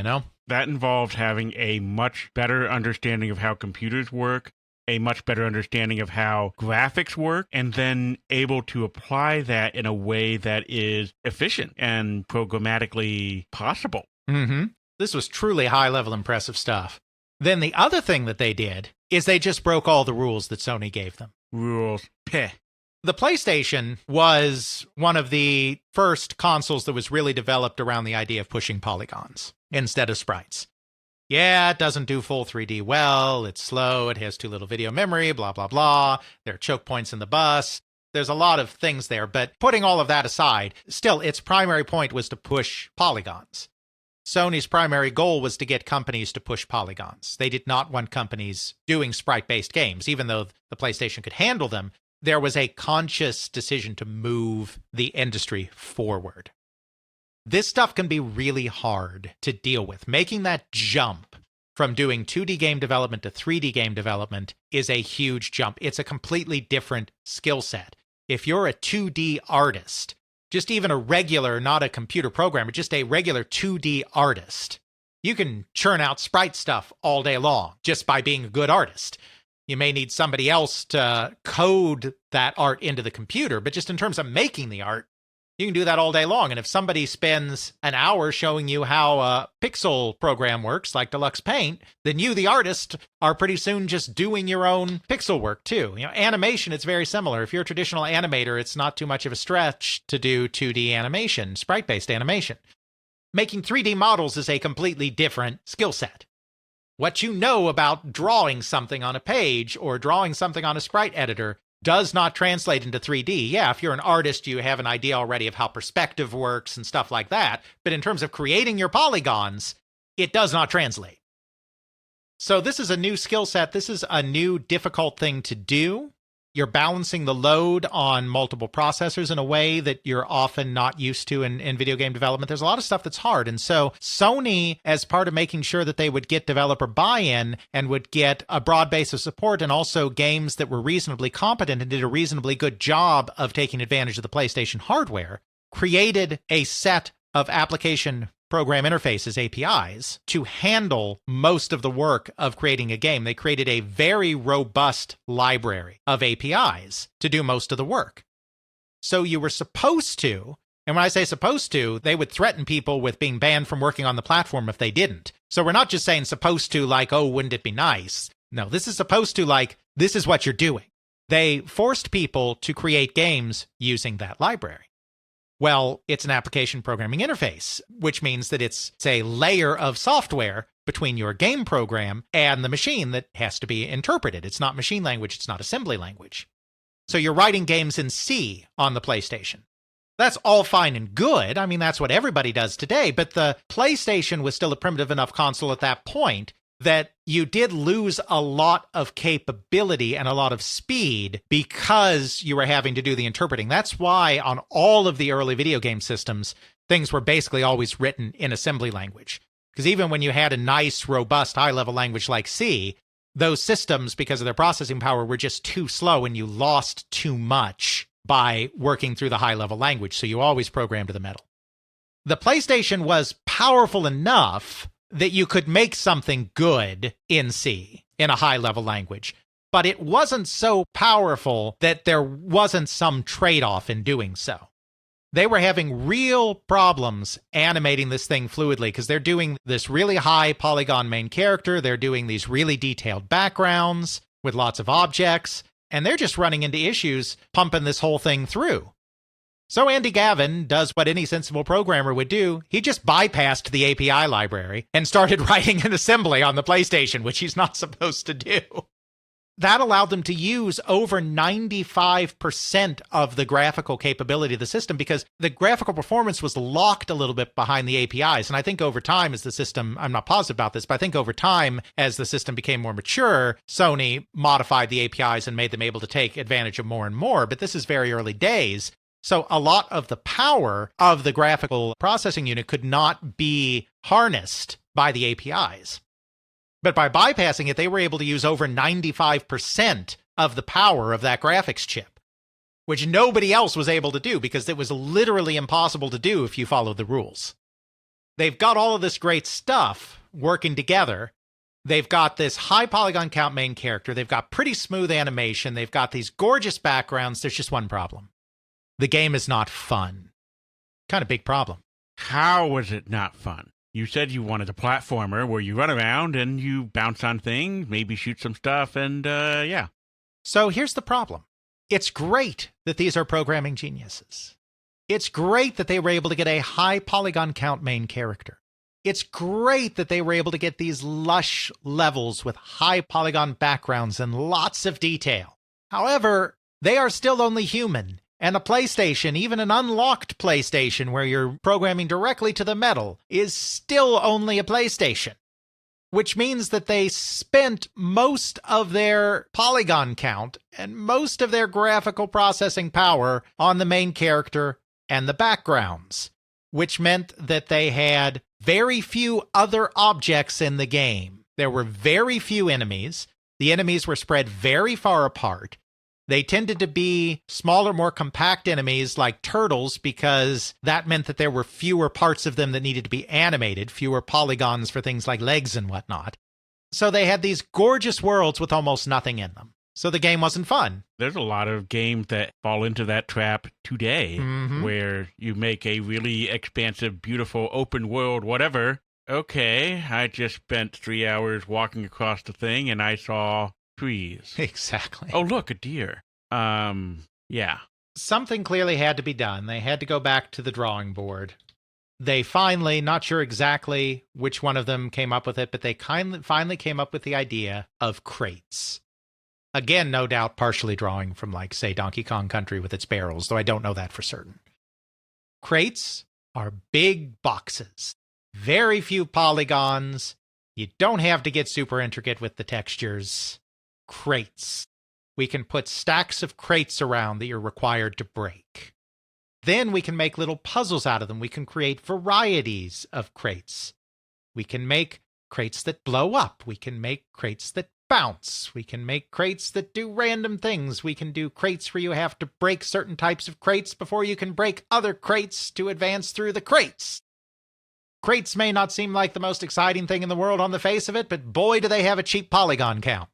A: That involved having a much better understanding of how computers work, a much better understanding of how graphics work, and then able to apply that in a way that is efficient and programmatically possible.
C: Mm-hmm. This was truly high-level impressive stuff. Then the other thing that they did is they just broke all the rules that Sony gave them.
A: Rules. Peh.
C: The PlayStation was one of the first consoles that was really developed around the idea of pushing polygons instead of sprites. Yeah, it doesn't do full 3D well, it's slow, it has too little video memory, blah, blah, blah. There are choke points in the bus. There's a lot of things there, but putting all of that aside, still, its primary point was to push polygons. Sony's primary goal was to get companies to push polygons. They did not want companies doing sprite-based games, even though the PlayStation could handle them. there was a conscious decision to move the industry forward. This stuff can be really hard to deal with. Making that jump from doing 2D game development to 3D game development is a huge jump. It's a completely different skill set. If you're a 2D artist, just even a regular, not a computer programmer, just a regular 2D artist, you can churn out sprite stuff all day long just by being a good artist. You may need somebody else to code that art into the computer, but just in terms of making the art, you can do that all day long. And if somebody spends an hour showing you how a pixel program works, like Deluxe Paint, then you, the artist, are pretty soon just doing your own pixel work too. Animation, it's very similar. If you're a traditional animator, it's not too much of a stretch to do 2D animation, sprite-based animation. Making 3D models is a completely different skill set. What you know about drawing something on a page or drawing something on a sprite editor does not translate into 3D. Yeah, if you're an artist, you have an idea already of how perspective works and stuff like that. But in terms of creating your polygons, it does not translate. So this is a new skill set. This is a new difficult thing to do. You're balancing the load on multiple processors in a way that you're often not used to in video game development. There's a lot of stuff that's hard. And so Sony, as part of making sure that they would get developer buy-in and would get a broad base of support and also games that were reasonably competent and did a reasonably good job of taking advantage of the PlayStation hardware, created a set of application program interfaces, APIs, to handle most of the work of creating a game. They created a very robust library of APIs to do most of the work. So you were supposed to, and when I say supposed to, they would threaten people with being banned from working on the platform if they didn't. So we're not just saying supposed to like, oh, wouldn't it be nice? No, this is supposed to like, this is what you're doing. They forced people to create games using that library. Well, it's an application programming interface, which means that it's a layer of software between your game program and the machine that has to be interpreted. It's not machine language. It's not assembly language. So you're writing games in C on the PlayStation. That's all fine and good. I mean, that's what everybody does today. But the PlayStation was still a primitive enough console at that point that you did lose a lot of capability and a lot of speed because you were having to do the interpreting. That's why on all of the early video game systems, things were basically always written in assembly language. Because even when you had a nice, robust, high-level language like C, those systems, because of their processing power, were just too slow and you lost too much by working through the high-level language. So you always programmed to the metal. The PlayStation was powerful enough that you could make something good in C, in a high-level language. But it wasn't so powerful that there wasn't some trade-off in doing so. They were having real problems animating this thing fluidly because they're doing this really high polygon main character, they're doing these really detailed backgrounds with lots of objects, and they're just running into issues pumping this whole thing through. So Andy Gavin does what any sensible programmer would do. He just bypassed the API library and started writing an assembly on the PlayStation, which he's not supposed to do. That allowed them to use over 95% of the graphical capability of the system because the graphical performance was locked a little bit behind the APIs. And I think over time, as the system, I'm not positive about this, but I think over time, as the system became more mature, Sony modified the APIs and made them able to take advantage of more and more. But this is very early days. So a lot of the power of the graphical processing unit could not be harnessed by the APIs. But by bypassing it, they were able to use over 95% of the power of that graphics chip, which nobody else was able to do because it was literally impossible to do if you followed the rules. They've got all of this great stuff working together. They've got this high polygon count main character. They've got pretty smooth animation. They've got these gorgeous backgrounds. There's just one problem. The game is not fun. Kind of big problem.
A: How was it not fun? You said you wanted a platformer where you run around and you bounce on things, maybe shoot some stuff, and yeah.
C: So here's the problem. It's great that these are programming geniuses. It's great that they were able to get a high polygon count main character. It's great that they were able to get these lush levels with high polygon backgrounds and lots of detail. However, they are still only human. And a PlayStation, even an unlocked PlayStation where you're programming directly to the metal, is still only a PlayStation. which means that they spent most of their polygon count and most of their graphical processing power on the main character and the backgrounds, which meant that they had very few other objects in the game. There were very few enemies. The enemies were spread very far apart. They tended to be smaller, more compact enemies like turtles because that meant that there were fewer parts of them that needed to be animated, fewer polygons for things like legs and whatnot. So they had these gorgeous worlds with almost nothing in them. So the game wasn't fun.
A: There's a lot of games that fall into that trap today, where you make a really expansive, beautiful, open world, whatever. Okay, I just spent 3 hours walking across the thing and I saw trees.
C: Exactly.
A: Oh, look, a deer. Yeah.
C: Something clearly had to be done. They had to go back to the drawing board. They finally, not sure exactly which one of them came up with it, but they finally came up with the idea of crates. Again, no doubt partially drawing from, like, say, Donkey Kong Country with its barrels, though I don't know that for certain. Crates are big boxes. Very few polygons. You don't have to get super intricate with the textures. Crates. We can put stacks of crates around that you're required to break. Then we can make little puzzles out of them. We can create varieties of crates. We can make crates that blow up. We can make crates that bounce. We can make crates that do random things. We can do crates where you have to break certain types of crates before you can break other crates to advance through the crates. Crates may not seem like the most exciting thing in the world on the face of it, but boy, do they have a cheap polygon count.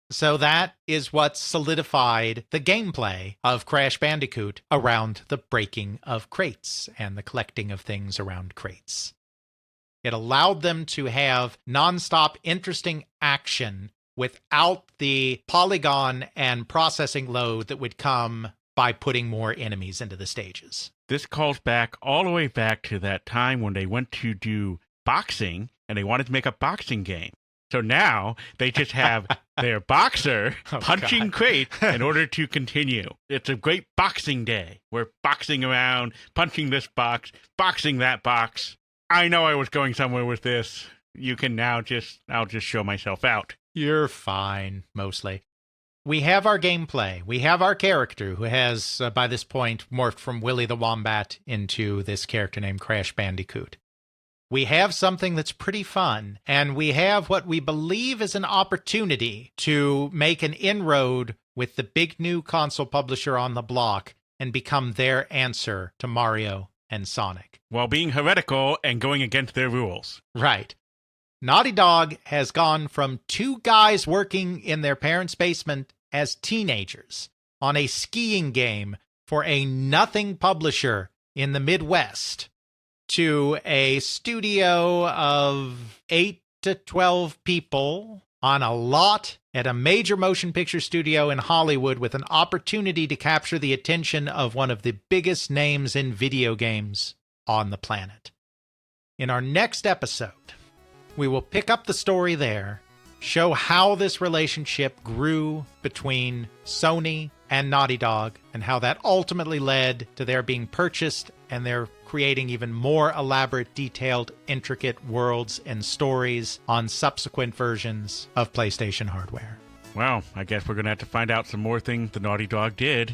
C: So that is what solidified the gameplay of Crash Bandicoot around the breaking of crates and the collecting of things around crates. It allowed them to have nonstop interesting action without the polygon and processing load that would come by putting more enemies into the stages.
A: This calls back all the way back to that time when they went to do boxing and they wanted to make a boxing game. So now they just have their boxer punching crates in order to continue. It's a great boxing day. We're boxing around, punching this box, boxing that box. I know I was going somewhere with this. You can now I'll just show myself out.
C: You're fine, mostly. We have our gameplay. We have our character who has, by this point, morphed from Willy the Wombat into this character named Crash Bandicoot. We have something that's pretty fun, and we have what we believe is an opportunity to make an inroad with the big new console publisher on the block and become their answer to Mario and Sonic.
A: While being heretical and going against their rules.
C: Right. Naughty Dog has gone from two guys working in their parents' basement as teenagers on a skiing game for a nothing publisher in the Midwest to a studio of 8 to 12 people on a lot at a major motion picture studio in Hollywood with an opportunity to capture the attention of one of the biggest names in video games on the planet. In our next episode, we will pick up the story there, show how this relationship grew between Sony and Naughty Dog, and how that ultimately led to their being purchased and their creating even more elaborate, detailed, intricate worlds and stories on subsequent versions of PlayStation hardware.
A: Well, I guess we're going to have to find out some more things the Naughty Dog did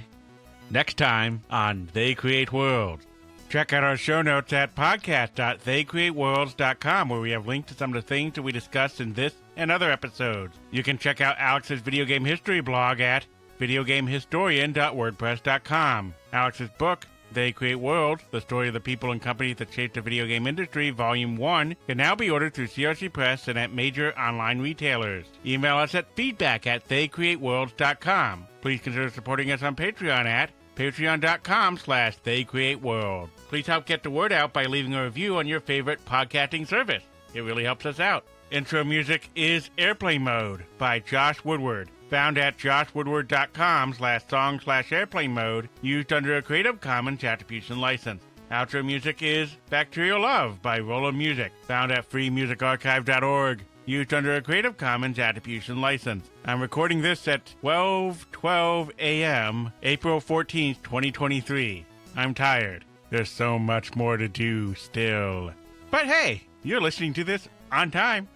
A: next time on They Create Worlds. Check out our show notes at podcast.theycreateworlds.com, where we have links to some of the things that we discussed in this and other episodes. You can check out Alex's video game history blog at videogamehistorian.wordpress.com. Alex's book, They Create Worlds, the story of the people and companies that shaped the video game industry, Volume 1, can now be ordered through CRC Press and at major online retailers. Email us at feedback@theycreateworlds.com. Please consider supporting us on Patreon at patreon.com/theycreateworld. Please help get the word out by leaving a review on your favorite podcasting service. It really helps us out. Intro music is Airplane Mode by Josh Woodward, found at joshwoodward.com/song/airplane mode, used under a Creative Commons Attribution license. Outro music is Bacterial Love by Roller Music, found at freemusicarchive.org, used under a Creative Commons Attribution license. I'm recording this at 12:12 a.m., April 14th, 2023. I'm tired. There's so much more to do still. But hey, you're listening to this on time.